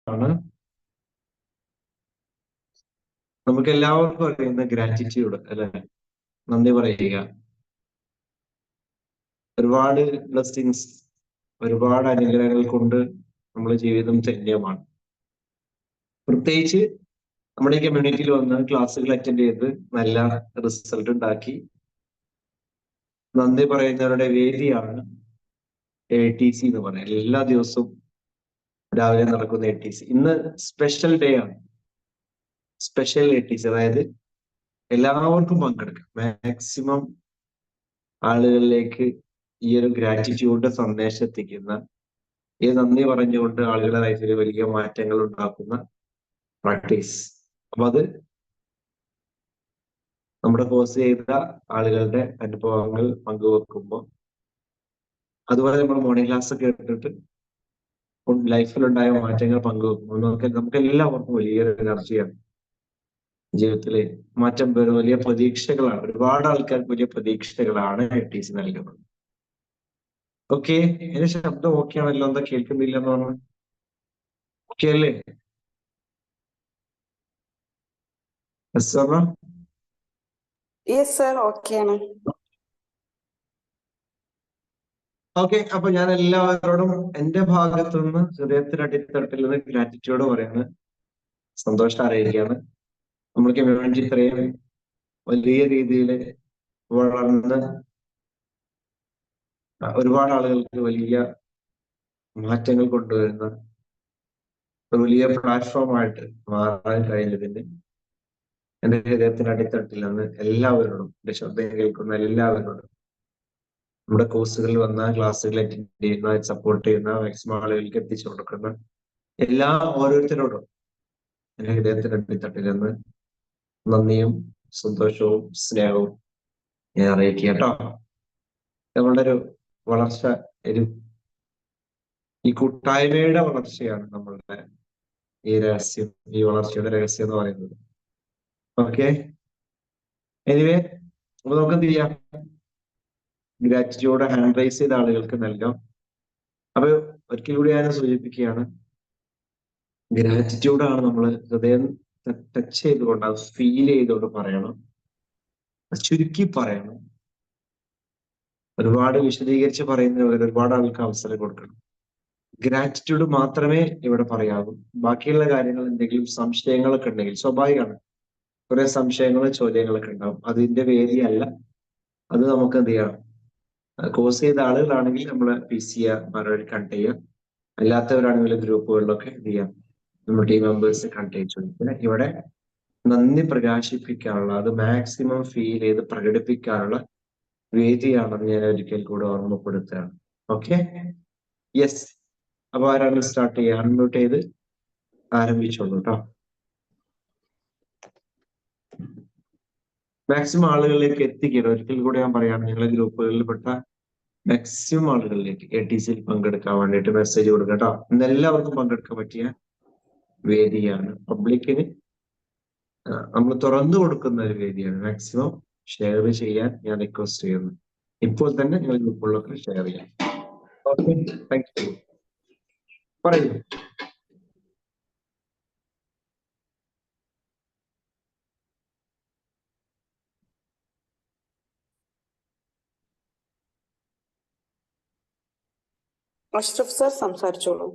ആണ് നമുക്ക് എല്ലാവർക്കും അറിയുന്ന ഗ്രാറ്റിറ്റ്യൂഡ് അല്ലെ, നന്ദി പറയുക. ഒരുപാട് ബ്ലെസ്സിങ്സ്, ഒരുപാട് അനുഗ്രഹങ്ങൾ കൊണ്ട് നമ്മുടെ ജീവിതം ധന്യമാണ്. പ്രത്യേകിച്ച് നമ്മുടെ കമ്മ്യൂണിറ്റിയിൽ വന്ന് ക്ലാസ്സുകൾ അറ്റൻഡ് ചെയ്ത് നല്ല റിസൾട്ട് ഉണ്ടാക്കി നന്ദി പറയുന്നവരുടെ വേദിയാണ് ATC എന്ന് പറയുന്നത്. എല്ലാ ദിവസവും രാവിലെ നടക്കുന്ന ATC. ഇന്ന് സ്പെഷ്യൽ ഡേ ആണ്, സ്പെഷ്യൽ ATC. അതായത് എല്ലാവർക്കും പങ്കെടുക്കാം. മാക്സിമം ആളുകളിലേക്ക് ഈ ഒരു ഗ്രാറ്റിറ്റ്യൂഡ് സന്ദേശം എത്തിക്കുന്ന, ഈ നന്ദി പറഞ്ഞുകൊണ്ട് ആളുകളുടെ ലൈഫിൽ വലിയ മാറ്റങ്ങൾ ഉണ്ടാക്കുന്ന പ്രാക്ടീസ്. അപ്പൊ അത് നമ്മുടെ കോഴ്സ് ചെയ്ത ആളുകളുടെ അനുഭവങ്ങൾ പങ്കുവെക്കുമ്പോൾ, അതുപോലെ നമ്മൾ മോർണിംഗ് ക്ലാസ് ഒക്കെ എടുത്തിട്ട് ലൈഫിലുണ്ടായ മാറ്റങ്ങൾ പങ്കുവെക്കുമ്പോൾ നമുക്ക് എല്ലാവർക്കും വലിയൊരു എനർജിയാണ്. ജീവിതത്തിലെ മാറ്റം വരും, വലിയ പ്രതീക്ഷകളാണ്. ഒരുപാട് ആൾക്കാർക്ക് വലിയ പ്രതീക്ഷകളാണ് ATC നൽകുന്നത്. ഓക്കെ, എന്റെ ശബ്ദം ഓക്കെ ആണല്ലോ? എന്താ കേൾക്കുന്നില്ല എന്ന് പറഞ്ഞു? ഓക്കെ അല്ലേ? ഓക്കെ, അപ്പൊ ഞാൻ എല്ലാവരോടും എന്റെ ഭാഗത്തു നിന്ന് ഹൃദയത്തിന്റെ അടിത്തട്ടിൽ നിന്ന് ഗ്രാറ്റിറ്റ്യൂഡ് പറയാണ്, സന്തോഷം അറിയിക്കുകയാണ്. നമ്മൾ കമ്മ്യൂണിറ്റി ഇത്രയും വലിയ രീതിയിൽ വളർന്ന് ഒരുപാട് ആളുകൾക്ക് വലിയ മാറ്റങ്ങൾ കൊണ്ടുവരുന്ന ഒരു വലിയ പ്ലാറ്റ്ഫോമായിട്ട് മാറാൻ കഴിഞ്ഞതിന് എന്റെ ഹൃദയത്തിന്റെ അടിത്തട്ടിൽ നിന്ന് എല്ലാവരോടും, എന്റെ ശബ്ദം കേൾക്കുന്ന എല്ലാവരോടും, നമ്മുടെ കോഴ്സുകളിൽ വന്ന, ക്ലാസ്സുകൾ അറ്റൻഡ് ചെയ്യുന്ന, സപ്പോർട്ട് ചെയ്യുന്ന, മാക്സിമം ആളുകൾക്ക് എത്തിച്ചു കൊടുക്കുന്ന എല്ലാ ഓരോരുത്തരോടും എന്റെ ഹൃദയത്തിന്റെ അടിത്തട്ടിൽ നിന്ന് നന്ദിയും സന്തോഷവും സ്നേഹവും ഞാൻ അറിയിക്കുക കേട്ടോ. നമ്മളുടെ ഒരു വളർച്ച, ഈ കൂട്ടായ്മയുടെ വളർച്ചയാണ് നമ്മളുടെ ഈ രഹസ്യം, ഈ വളർച്ചയുടെ രഹസ്യം എന്ന് പറയുന്നത്. ഓക്കെ, എനിവേ അപ്പൊ നമുക്ക് എന്ത് ചെയ്യാം, ഗ്രാറ്റിറ്റ്യൂഡ് ഹാൻഡ് റൈസ് ചെയ്ത ആളുകൾക്ക് നൽകാം. അപ്പൊ ഒരിക്കൽ കൂടി ഞാൻ സൂചിപ്പിക്കുകയാണ്, ഗ്രാറ്റിറ്റ്യൂഡാണ് നമ്മൾ ഹൃദയം ടച്ച് ചെയ്തുകൊണ്ട്, അത് ഫീൽ ചെയ്തുകൊണ്ട് പറയണം, ചുരുക്കി പറയണം. ഒരുപാട് വിശദീകരിച്ച് പറയുന്നവർ ഒരുപാട് ആൾക്ക് അവസരം കൊടുക്കണം. ഗ്രാറ്റിറ്റ്യൂഡ് മാത്രമേ ഇവിടെ പറയാവൂ. ബാക്കിയുള്ള കാര്യങ്ങൾ, എന്തെങ്കിലും സംശയങ്ങളൊക്കെ ഉണ്ടെങ്കിൽ സ്വാഭാവികമാണ്, കുറെ സംശയങ്ങളും ചോദ്യങ്ങളൊക്കെ ഉണ്ടാവും. അതിന്റെ വേദിയല്ല അത്. നമുക്ക് എന്ത് ചെയ്യാം, കോഴ്സ് ചെയ്ത ആളുകളാണെങ്കിൽ നമ്മൾ PCമാരോട് കണക്ട് ചെയ്യാം. അല്ലാത്തവരാണെങ്കിൽ ഗ്രൂപ്പുകളിലൊക്കെ എന്ത് ചെയ്യാം, നമ്മുടെ ടീം മെമ്പേഴ്സ് കണക്ട് ചെയ്തു. ഇവിടെ നന്ദി പ്രകാശിപ്പിക്കാനുള്ള, അത് മാക്സിമം ഫീൽ ചെയ്ത് പ്രകടിപ്പിക്കാനുള്ള വേദിയാണെന്ന് ഞാൻ ഒരിക്കൽ കൂടെ ഓർമ്മപ്പെടുത്തുകയാണ്. Okay, yes. അപ്പൊ ആരാണ് സ്റ്റാർട്ട് ചെയ്യുക? അൺമ്യൂട്ട് ചെയ്ത് ആരംഭിച്ചോളൂ കേട്ടോ. മാക്സിമം ആളുകളിലേക്ക് എത്തിക്കണം. ഒരിക്കൽ കൂടെ ഞാൻ പറയാണ്, നിങ്ങളെ ഗ്രൂപ്പുകളിൽപ്പെട്ട മാക്സിമം ആളുകളിലേക്ക് ATCയിൽ പങ്കെടുക്കാൻ വേണ്ടിയിട്ട് മെസ്സേജ് കൊടുക്കുക കേട്ടോ. ഇന്ന് എല്ലാവർക്കും പങ്കെടുക്കാൻ പറ്റിയ വേദിയാണ്. പബ്ലിക്കിന് നമ്മൾ തുറന്നു കൊടുക്കുന്ന ഒരു വേദിയാണ്. മാക്സിമം ഷെയർ ചെയ്യാൻ ഞാൻ റിക്വസ്റ്റ് ചെയ്യുന്നു. ഇപ്പോൾ തന്നെ നിങ്ങൾ ഗ്രൂപ്പുകളിലൊക്കെ ഷെയർ ചെയ്യാം. Okay, thank you. പറയൂ. അഷ്റഫ് സർ സംസാരിച്ചോളൂ.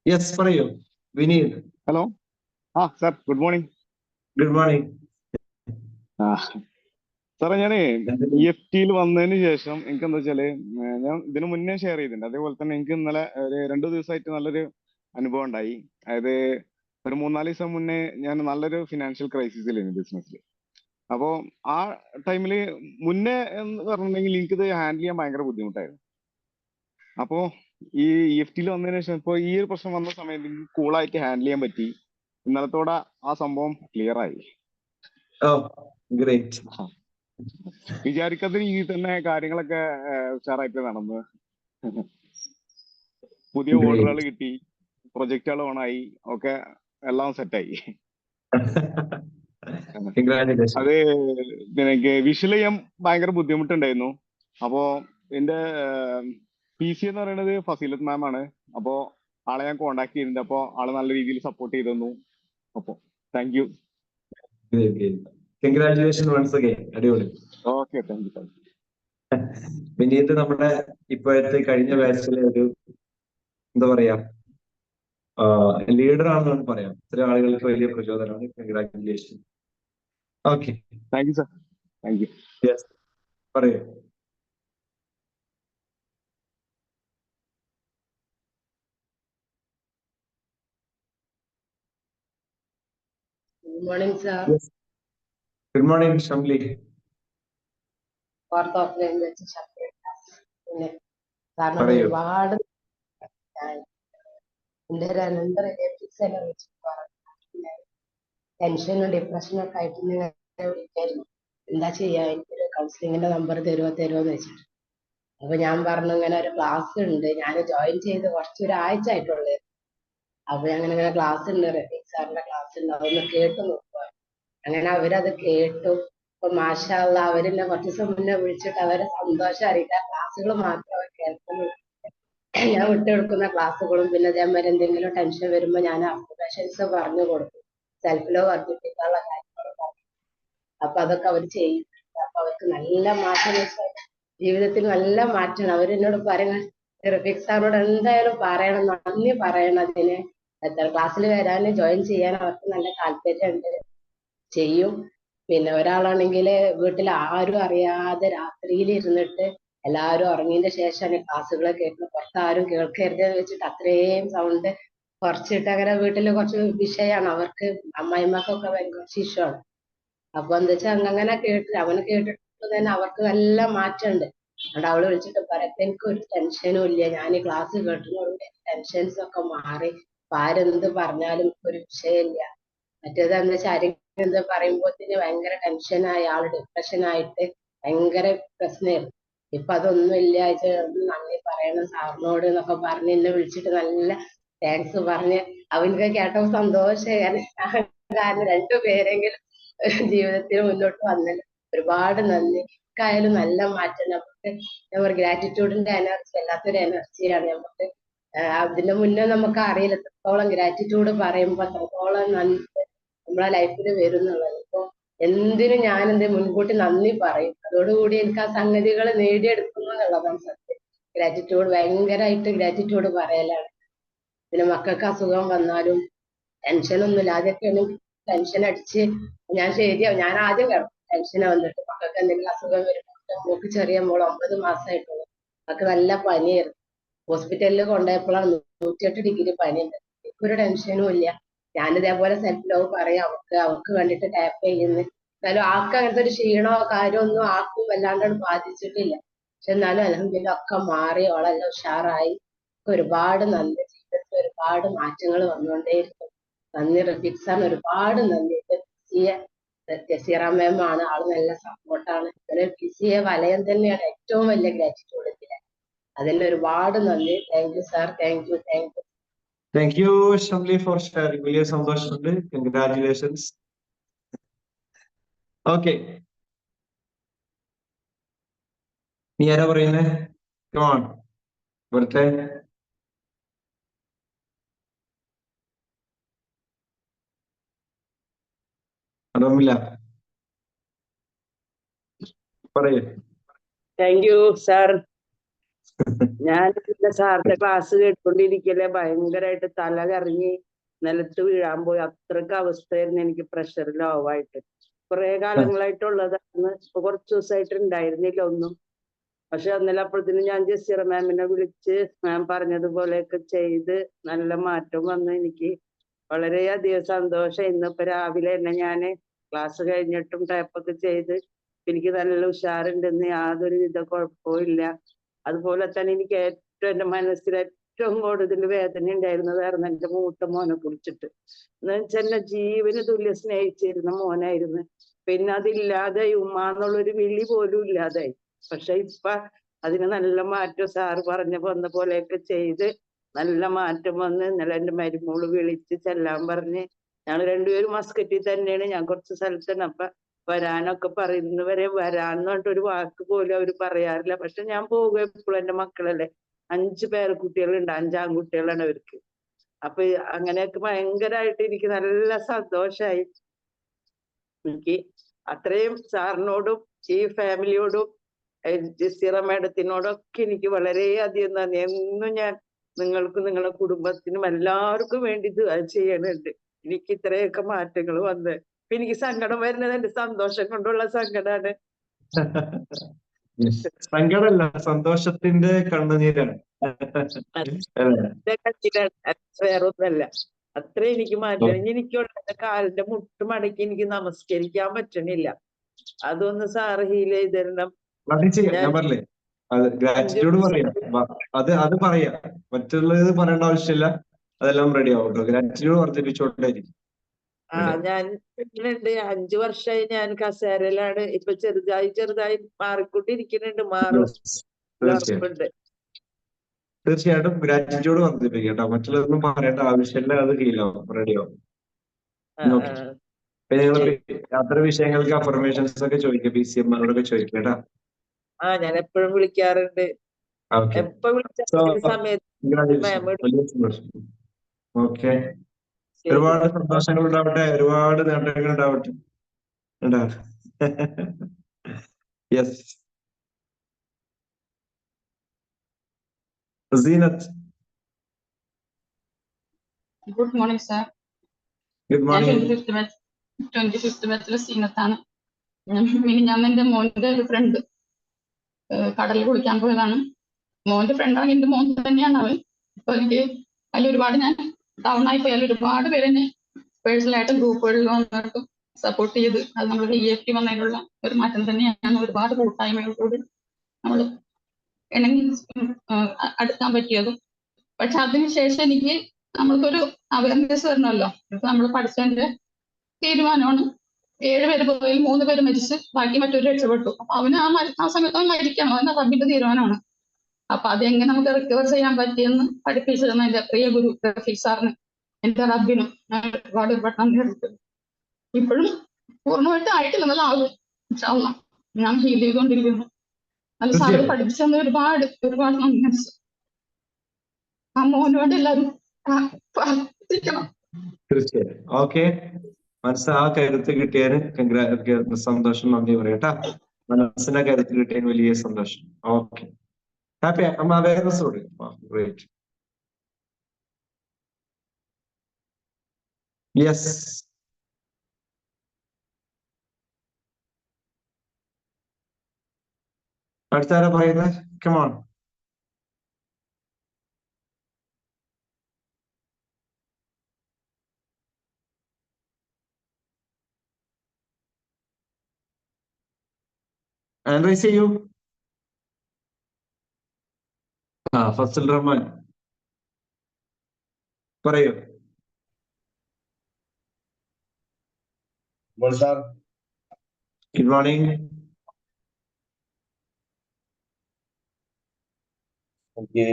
യെസ്, പറയൂ Vineeth. Hello. Sir, good morning. Good morning. സാറേ, ഞാനേ EFTയിൽ വന്നതിന് ശേഷം എനിക്ക് എന്താ വെച്ചാല്, ഞാൻ ഇതിനു മുന്നേ ഷെയർ ചെയ്തിട്ടുണ്ട്. അതേപോലെ തന്നെ എനിക്ക് ഇന്നലെ ഒരു 2 ദിവസമായിട്ട് നല്ലൊരു അനുഭവം ഉണ്ടായി. അതായത് ഒരു 3-4 ദിവസം മുന്നേ ഞാൻ നല്ലൊരു ഫിനാൻഷ്യൽ ക്രൈസിസിലായിരുന്നു ബിസിനസ്സിൽ. അപ്പോൾ ആ ടൈമില് മുന്നേ എന്ന് പറഞ്ഞിട്ടുണ്ടെങ്കിൽ എനിക്കിത് ഹാൻഡിൽ ചെയ്യാൻ ഭയങ്കര ബുദ്ധിമുട്ടായിരുന്നു. അപ്പോൾ ഈ EFTയിൽ വന്നതിന് ശേഷം ഇപ്പോൾ ഈ ഒരു പ്രശ്നം വന്ന സമയത്ത് എനിക്ക് കൂളായിട്ട് ഹാൻഡിൽ ചെയ്യാൻ പറ്റി. ഇന്നലത്തോടെ ആ സംഭവം ക്ലിയർ ആയി. വിചാരിക്കാത്ത രീതിയിൽ തന്നെ കാര്യങ്ങളൊക്കെ ഉഷാറായിട്ട് നടന്നു. പുതിയ ഓർഡറുകൾ കിട്ടി, പ്രൊജക്റ്റുകൾ ഓണായി, ഒക്കെ എല്ലാം സെറ്റായി. കൺഗ്രാറ്റുലേഷൻ. അത് എനിക്ക് വിഷ്വൽ ചെയ്യാൻ ഭയങ്കര ബുദ്ധിമുട്ടുണ്ടായിരുന്നു. അപ്പോ എന്റെ PC എന്ന് പറയുന്നത് ഫസീലത്ത് മാം ആണ്. അപ്പോ ആളെ ഞാൻ കോണ്ടാക്ട് ചെയ്തിട്ടുണ്ട്. അപ്പോ ആള് നല്ല രീതിയിൽ സപ്പോർട്ട് ചെയ്തു തന്നു. അപ്പോ thank you. Congratulation once again. അടിപൊളി. Okay, thank you. വിനീത് നമ്മുടെ ഇപ്പോഴത്തെ കഴിഞ്ഞ ബാച്ചിലെ ഒരു എന്താ പറയാ ലീഡർ ആണെന്നാണ് പറയാം. ഇത്ര ആളുകൾക്ക് വലിയ പ്രചോദനമാണ്. Congratulation. Okay, thank you sir. Thank you. Yes, പറയൂ. Good morning, sir. Good morning Shamli. Fourth of language chapter. പിന്നെ കാരണം പറയൂ. ഒരുപാട് എന്റെ ഒരു അനന്തര റിലേറ്റീവ്സ് എന്നെ വിളിച്ചിട്ട് പറഞ്ഞു ടെൻഷനും ഡിപ്രഷനും ഒക്കെ ആയിട്ട് ഇങ്ങനെ വിളിക്കായിരുന്നു. എന്താ ചെയ്യാ, എനിക്കൊരു കൗൺസിലിങ്ങിന്റെ നമ്പർ തരുമോന്ന് വെച്ചിട്ട്. അപ്പൊ ഞാൻ പറഞ്ഞു ഇങ്ങനെ ഒരു ക്ലാസ് ഉണ്ട്, ഞാൻ ജോയിൻ ചെയ്ത് ഒരാഴ്ച ആയിട്ടുള്ളൂ. അപ്പൊ അങ്ങനെ ക്ലാസ് ഉണ്ട്, റഫീഖ് സാറിന്റെ ക്ലാസ് ഉണ്ട്, അതൊന്ന് കേട്ടു നോക്കുക. അങ്ങനെ അവരത് കേട്ടു. ഇപ്പൊ മാഷാ അള്ളാ അവരെന്നെ കുറച്ച് ദിവസം മുന്നേ വിളിച്ചിട്ട് അവരെ സന്തോഷം അറിയില്ല. ക്ലാസ്സുകൾ മാത്രം അവർ കേൾക്കുന്നു. ഞാൻ വിട്ടെടുക്കുന്ന ക്ലാസ്സുകളും പിന്നെ അതേമാതിരി എന്തെങ്കിലും ടെൻഷൻ വരുമ്പോൾ ഞാൻ അഫർമേഷൻസ് പറഞ്ഞു കൊടുക്കും, സെൽഫ് ലവ് വർദ്ധിപ്പിക്കാനുള്ള കാര്യങ്ങൾ പറഞ്ഞു. അപ്പൊ അതൊക്കെ അവർ ചെയ്യുന്നുണ്ട്. അപ്പൊ അവർക്ക് നല്ല മാറ്റം, ജീവിതത്തിൽ നല്ല മാറ്റമാണ്. അവരെന്നോട് പറയുന്നത് റഫീഖ് സാറിനോട് എന്തായാലും പറയണം, നന്ദി പറയണം. അതിന് ക്ലാസ്സിൽ വരാൻ ജോയിൻ ചെയ്യാൻ അവർക്ക് നല്ല താല്പര്യമുണ്ട്, ചെയ്യും. പിന്നെ ഒരാളാണെങ്കിൽ വീട്ടിൽ ആരും അറിയാതെ രാത്രിയിൽ ഇരുന്നിട്ട് എല്ലാവരും ഉറങ്ങിയതിന്റെ ശേഷമാണ് ക്ലാസ്സുകൾ കേൾക്കുന്നത്. പുറത്ത് ആരും കേൾക്കരുതെന്ന് വെച്ചിട്ട് അത്രയും സൗണ്ട് കുറച്ചിട്ട് അങ്ങനെ വീട്ടിൽ കുറച്ച് വിഷയമാണ് അവർക്ക്, അമ്മായിമ്മക്കൊക്കെ ഭയങ്കര ശിശുവാണ്. അപ്പൊ എന്താ വെച്ചാൽ അങ്ങനെ അവന് കേട്ടിട്ട് തന്നെ അവർക്ക് നല്ല മാറ്റമുണ്ട്. അതുകൊണ്ട് അവള് വിളിച്ചിട്ട് പറയാം, എനിക്കൊരു ടെൻഷനും ഇല്ല, ഞാൻ ഈ ക്ലാസ് കേട്ടതോടുകൂടി ടെൻഷൻസ് ഒക്കെ മാറി, അപ്പൊ ആരെന്ത് പറഞ്ഞാലും ഒരു വിഷയമില്ല. മറ്റേതെന്ന് വെച്ചാൽ ആരെങ്കിലും എന്താ പറയുമ്പോഴത്തേന് ഭയങ്കര ടെൻഷനായി, ആള് ഡിപ്രഷനായിട്ട് ഭയങ്കര പ്രശ്നമായിരുന്നു. ഇപ്പൊ അതൊന്നുമില്ല, നന്ദി പറയണം സാറിനോട് എന്നൊക്കെ പറഞ്ഞ് എന്നെ വിളിച്ചിട്ട് നല്ല താങ്ക്സ് പറഞ്ഞ് അവനക്ക് കേട്ടപ്പോ സന്തോഷമായി. കാരണം രണ്ടുപേരെങ്കിലും ജീവിതത്തിൽ മുന്നോട്ട് വന്നല്ലോ. ഒരുപാട് നന്ദി. ആയാലും നല്ല മാറ്റം നമുക്ക്. എന്താ ഗ്രാറ്റിറ്റ്യൂഡിന്റെ എനർജി വല്ലാത്തൊരു എനർജിയാണ് നമുക്ക്. അതിന്റെ മുന്നേ നമുക്ക് അറിയില്ല എത്രത്തോളം ഗ്രാറ്റിറ്റ്യൂഡ് പറയുമ്പോ എത്രത്തോളം നന്ദി നമ്മളെ ലൈഫിൽ വരും എന്നുള്ളത്. ഇപ്പൊ എന്തിനും ഞാൻ മുൻകൂട്ടി നന്ദി പറയും. അതോടുകൂടി എനിക്ക് ആ സംഗതികൾ നേടിയെടുക്കുന്നു എന്നുള്ളതാണ് സത്യം. ഗ്രാറ്റിറ്റ്യൂഡ് ഭയങ്കരമായിട്ട് ഗ്രാറ്റിറ്റ്യൂഡ് പറയലാണ്. പിന്നെ മക്കൾക്ക് അസുഖം വന്നാലും ടെൻഷനൊന്നുമില്ല. ആദ്യമൊക്കെയാണ് ടെൻഷൻ അടിച്ച് ഞാൻ ശരിയാവും, ഞാൻ ആദ്യം കിടക്കും ടെൻഷന് വന്നിട്ട്. മക്കൾക്ക് എന്തെങ്കിലും അസുഖം വരുമ്പോൾ, മോക്ക് ചെറിയ മോള് 9 മാസമായിട്ടുള്ളൂ, അവർക്ക് നല്ല പനിയായിരുന്നു. ഹോസ്പിറ്റലിൽ കൊണ്ടുപോയപ്പോഴാണ് 108 ഡിഗ്രി പനിയുണ്ട്. എനിക്കൊരു ടെൻഷനും ഇല്ല. ഞാൻ ഇതേപോലെ സെൽഫ് ലവ് പറയാം അവർക്ക് വേണ്ടിട്ട് ടാപ്പ് ചെയ്യുന്നു. എന്നാലും ആൾക്ക് അങ്ങനത്തെ ഒരു ക്ഷീണോ കാര്യമോ ഒന്നും ആർക്കും വല്ലാണ്ടാണ് ബാധിച്ചിട്ടില്ല. പക്ഷെ എന്നാലും അൽഹംദുലില്ലാ ഒക്കെ മാറി, അവളെല്ലാം ഉഷാറായി. ഒരുപാട് നന്ദി. ജീവിതത്തിൽ ഒരുപാട് മാറ്റങ്ങൾ വന്നുകൊണ്ടേയിരിക്കും. നന്ദി റഫീഖ് സാറിന് ഒരുപാട് നന്ദി. ജസീറ മാം ആണ്, ആള് നല്ല സപ്പോർട്ടാണ്. PCA വലയം തന്നെയാണ് ഏറ്റവും വലിയ ഗ്രാറ്റിറ്റ്യൂഡ് ഇതില്. അതിന് ഒരുപാട് നന്ദി. Thank you sir. Thank you. Thank U Shamli for sharing. വലിയ സന്തോഷമുണ്ട്. കൺഗ്രാറ്റുലേഷൻസ്. ഓക്കെ, നീ ആരാ പറയുന്നേ? കമോൺ, ഇവിടുത്തെ അതൊന്നുമില്ല, പറയൂ. Thank you sir. ഞാൻ സാറിന്റെ ക്ലാസ് കേട്ടുകൊണ്ടിരിക്കലേ ഭയങ്കരമായിട്ട് തല കറങ്ങി നിലത്ത് വീഴാൻ പോയി. അത്രക്ക് അവസ്ഥയായിരുന്നു എനിക്ക്. പ്രഷർ ലോ ആയിട്ട് കുറെ കാലങ്ങളായിട്ടുള്ളതാണ്. ഇപ്പൊ കുറച്ച് ദിവസമായിട്ട് ഉണ്ടായിരുന്നില്ല ഒന്നും. പക്ഷെ അന്നേരം അപ്പോഴത്തേനും ഞാൻ ജസീറ മാമിനെ വിളിച്ച് മാം പറഞ്ഞതുപോലെയൊക്കെ ചെയ്ത് നല്ല മാറ്റം വന്നു. എനിക്ക് വളരെയധികം സന്തോഷം. ഇന്നിപ്പോ രാവിലെ തന്നെ ഞാൻ ക്ലാസ് കഴിഞ്ഞിട്ടും ടാപ്പൊക്കെ ചെയ്ത് എനിക്ക് നല്ല ഉഷാറുണ്ടെന്ന്, യാതൊരു വിധ കുഴപ്പവും ഇല്ല. അതുപോലെ തന്നെ എനിക്ക് ഏറ്റവും എന്റെ മനസ്സിൽ ഏറ്റവും കൂടുതൽ വേദന ഉണ്ടായിരുന്നതായിരുന്നു എന്റെ മൂത്ത മോനെ കുറിച്ചിട്ട്. എന്ന് വെച്ചാൽ എന്നെ ജീവന് തുല്യ സ്നേഹിച്ചിരുന്ന മോനായിരുന്നു. പിന്നെ അതില്ലാതെ ഉമ്മാന്നുള്ളൊരു വിളി പോലും ഇല്ലാതായി. പക്ഷെ ഇപ്പൊ അതിന് നല്ല മാറ്റം. സാറ് പറഞ്ഞ വന്ന പോലെയൊക്കെ ചെയ്ത് നല്ല മാറ്റം വന്ന്. ഇന്നലെ എന്റെ മരുമോള് വിളിച്ച് ചെല്ലാൻ പറഞ്ഞ് ഞങ്ങൾ രണ്ടുപേരും മസ്കറ്റിൽ തന്നെയാണ്. ഞാൻ കുറച്ച് സ്ഥലത്താണ്. അപ്പൊ വരാനൊക്കെ പറയുന്നവരെ വരാന്ന് പറഞ്ഞിട്ട് ഒരു വാക്ക് പോലും അവര് പറയാറില്ല. പക്ഷെ ഞാൻ പോകുക എപ്പോഴും. എന്റെ മക്കളല്ലേ, 5 പേരക്കുട്ടികളുണ്ട്, 5 ആൺകുട്ടികളാണ് അവർക്ക്. അപ്പൊ അങ്ങനെയൊക്കെ ഭയങ്കരമായിട്ട് എനിക്ക് നല്ല സന്തോഷായി. എനിക്ക് അത്രയും സാറിനോടും ഈ ഫാമിലിയോടും ജസീറ മാഡത്തിനോടൊക്കെ എനിക്ക് വളരെയധികം നന്ദി. എന്നും ഞാൻ നിങ്ങൾക്കും നിങ്ങളുടെ കുടുംബത്തിനും എല്ലാവർക്കും വേണ്ടി ദുആ ചെയ്യണുണ്ട്. എനിക്ക് ഇത്രയൊക്കെ മാറ്റങ്ങൾ വന്ന് എനിക്ക് സങ്കടം വരുന്നത് എന്റെ സന്തോഷം കൊണ്ടുള്ള സങ്കടമാണ്. സങ്കടമല്ല, സന്തോഷത്തിന്റെ കണ്ണുനീരാണ്. വേറൊന്നല്ല. അത്ര എനിക്ക് മാറ്റം. എനിക്കുള്ള എന്റെ കാലിന്റെ മുട്ട് മടക്കി എനിക്ക് നമസ്കരിക്കാൻ പറ്റണില്ല. അതൊന്ന് സാറ് ഹീൽ ചെയ്ത് തരണം. അത് ചെയ്യാം, ഞാൻ പറഞ്ഞില്ലേ, അത് ഗ്രാറ്റിറ്റ്യൂഡ് പറയാം. അത് പറയാം, മറ്റുള്ളത് പറയേണ്ട ആവശ്യമില്ല. അതെല്ലാം റെഡി ആവും കേട്ടോ. ഗ്രാറ്റിറ്റ്യൂഡ് വർദ്ധിപ്പിച്ചുകൊണ്ടേയിരിക്കും. ഞാൻ 5 വർഷമായി ഞാൻ കസേരയിലാണ്. ഇപ്പൊ ചെറുതായി മാറിക്കൊണ്ടിരിക്കുന്നുണ്ട്. മാറും, ഉറപ്പുണ്ട്. തീർച്ചയായിട്ടും ഗ്രാറ്റിറ്റ്യൂഡ് വർദ്ധിപ്പിക്കുക കേട്ടോ. മറ്റുള്ളതൊന്നും പറയേണ്ട ആവശ്യമില്ല. അത് ഹീലാവും, റെഡി ആവും. പിന്നെ നിങ്ങൾ അത്തരം വിഷയങ്ങൾക്ക് അഫർമേഷൻസ് ഒക്കെ ചോദിക്കുക, PCMമാരോടൊക്കെ ചോദിക്കുക കേട്ടോ. ഞാൻ എപ്പോഴും വിളിക്കാറുണ്ട്. എപ്പോ വിളിച്ചാലും സമയത്ത്. ഓക്കെ, ഒരുപാട് സന്തോഷങ്ങൾ ഉണ്ടാവട്ടെ, ഒരുപാട് നേട്ടങ്ങൾ ഉണ്ടാവട്ടെ. Yes, Zeenath. Good morning sir. Good ഞാൻ മോർണിംഗ്. 25th ബാച്ചിലെ സീനത്താണ്. ഞാൻ എന്റെ മോന്റെ ഒരു ഫ്രണ്ട് കടലിൽ കുളിക്കാൻ പോയതാണ്. മോന്റെ ഫ്രണ്ടാണ്, എന്റെ മോൻ തന്നെയാണ് അവൻ. അപ്പൊ എനിക്ക് അതിൽ ഒരുപാട് ഞാൻ ഡൗൺ ആയി പോയാൽ ഒരുപാട് പേര് എന്നെ പേഴ്സണലായിട്ടും ഗ്രൂപ്പുകളിൽ വന്നിട്ട് സപ്പോർട്ട് ചെയ്ത്, അത് നമ്മുടെ EFT വന്നതിനുള്ള ഒരു മാറ്റം തന്നെയാണ്. ഒരുപാട് കൂട്ടായ്മകളോട് നമ്മൾ ഇണങ്ങി അടുക്കാൻ പറ്റിയത്. പക്ഷെ അതിനുശേഷം എനിക്ക് നമ്മൾക്കൊരു അവയർനെസ് വരണമല്ലോ. ഇപ്പൊ നമ്മൾ പഠിച്ചതിന്റെ തീരുമാനമാണ് 7 പേര് പോയി 3 പേര് മരിച്ച് ബാക്കി മറ്റൊരു രക്ഷപ്പെട്ടു. അപ്പൊ അവന് ആ സമയത്ത് അവൻ മരിക്കണം, അവന്റെ റബ്ബിന്റെ തീരുമാനമാണ്. അപ്പൊ അതെങ്ങനെ നമുക്ക് റിക്കവർ ചെയ്യാൻ പറ്റിയെന്ന് പഠിപ്പിച്ചു തന്ന എന്റെ പ്രിയ ഗുരു റഫീഖ് സാറിന്, എന്റെ റബ്ബിനും ഞാൻ ഒരുപാട് നന്ദി അറിയിക്കുന്നു. ഇപ്പോഴും പൂർണ്ണമായിട്ട് ആയിട്ടില്ല, നല്ല ആകും ഇൻഷാ അല്ലാഹ്. ഞാൻ ഹീൽ ചെയ്തുകൊണ്ടിരിക്കുന്നു. അത് സാറ് പഠിപ്പിച്ചു തന്ന ഒരുപാട് നന്ദി. ആ മോനോട് എല്ലാവരും പ്രാർത്ഥിക്കണം. തീർച്ചയായും. ഓക്കെ, മനസ്സ് ആ കരുത്ത് കിട്ടിയതിന് സന്തോഷം, നന്ദി പറയട്ടാ. മനസ്സിന്റെ കരുത്ത് കിട്ടിയതിന് വലിയ സന്തോഷം. Okay, happy. അമ്മ അവയർനെസ് കൊടുക്കും. ഗ്രേറ്റ്. യെസ്, അടുത്താരാ പറയുന്നത്? കമോൺ. റൈസ് ചെയ്യൂ. ഫസൽ റഹ്മാൻ പറയൂ. Good morning. എനിക്ക്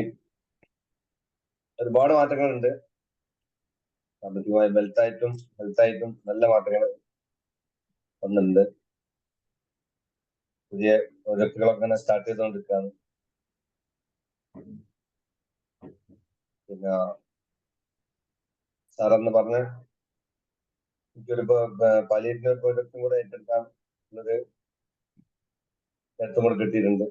ഒരുപാട് മാറ്റങ്ങളുണ്ട്. സാമ്പത്തികമായ ഹെൽത്തായിട്ടും നല്ല മാറ്റങ്ങൾ വന്നിട്ടുണ്ട്. പുതിയ പ്രോജക്റ്റുകളൊക്കെ ഇങ്ങനെ സ്റ്റാർട്ട് ചെയ്തുകൊണ്ടിരിക്കുകയാണ്. പിന്നെ സാറെന്ന് പറഞ്ഞ് എനിക്കൊരു പാലിയേറ്റീവ് പ്രോജക്റ്റും കൂടെ ഏറ്റെടുക്കാൻ ഉള്ളൊരു നേതൃത്വം കൂടെ കിട്ടിയിട്ടുണ്ട്.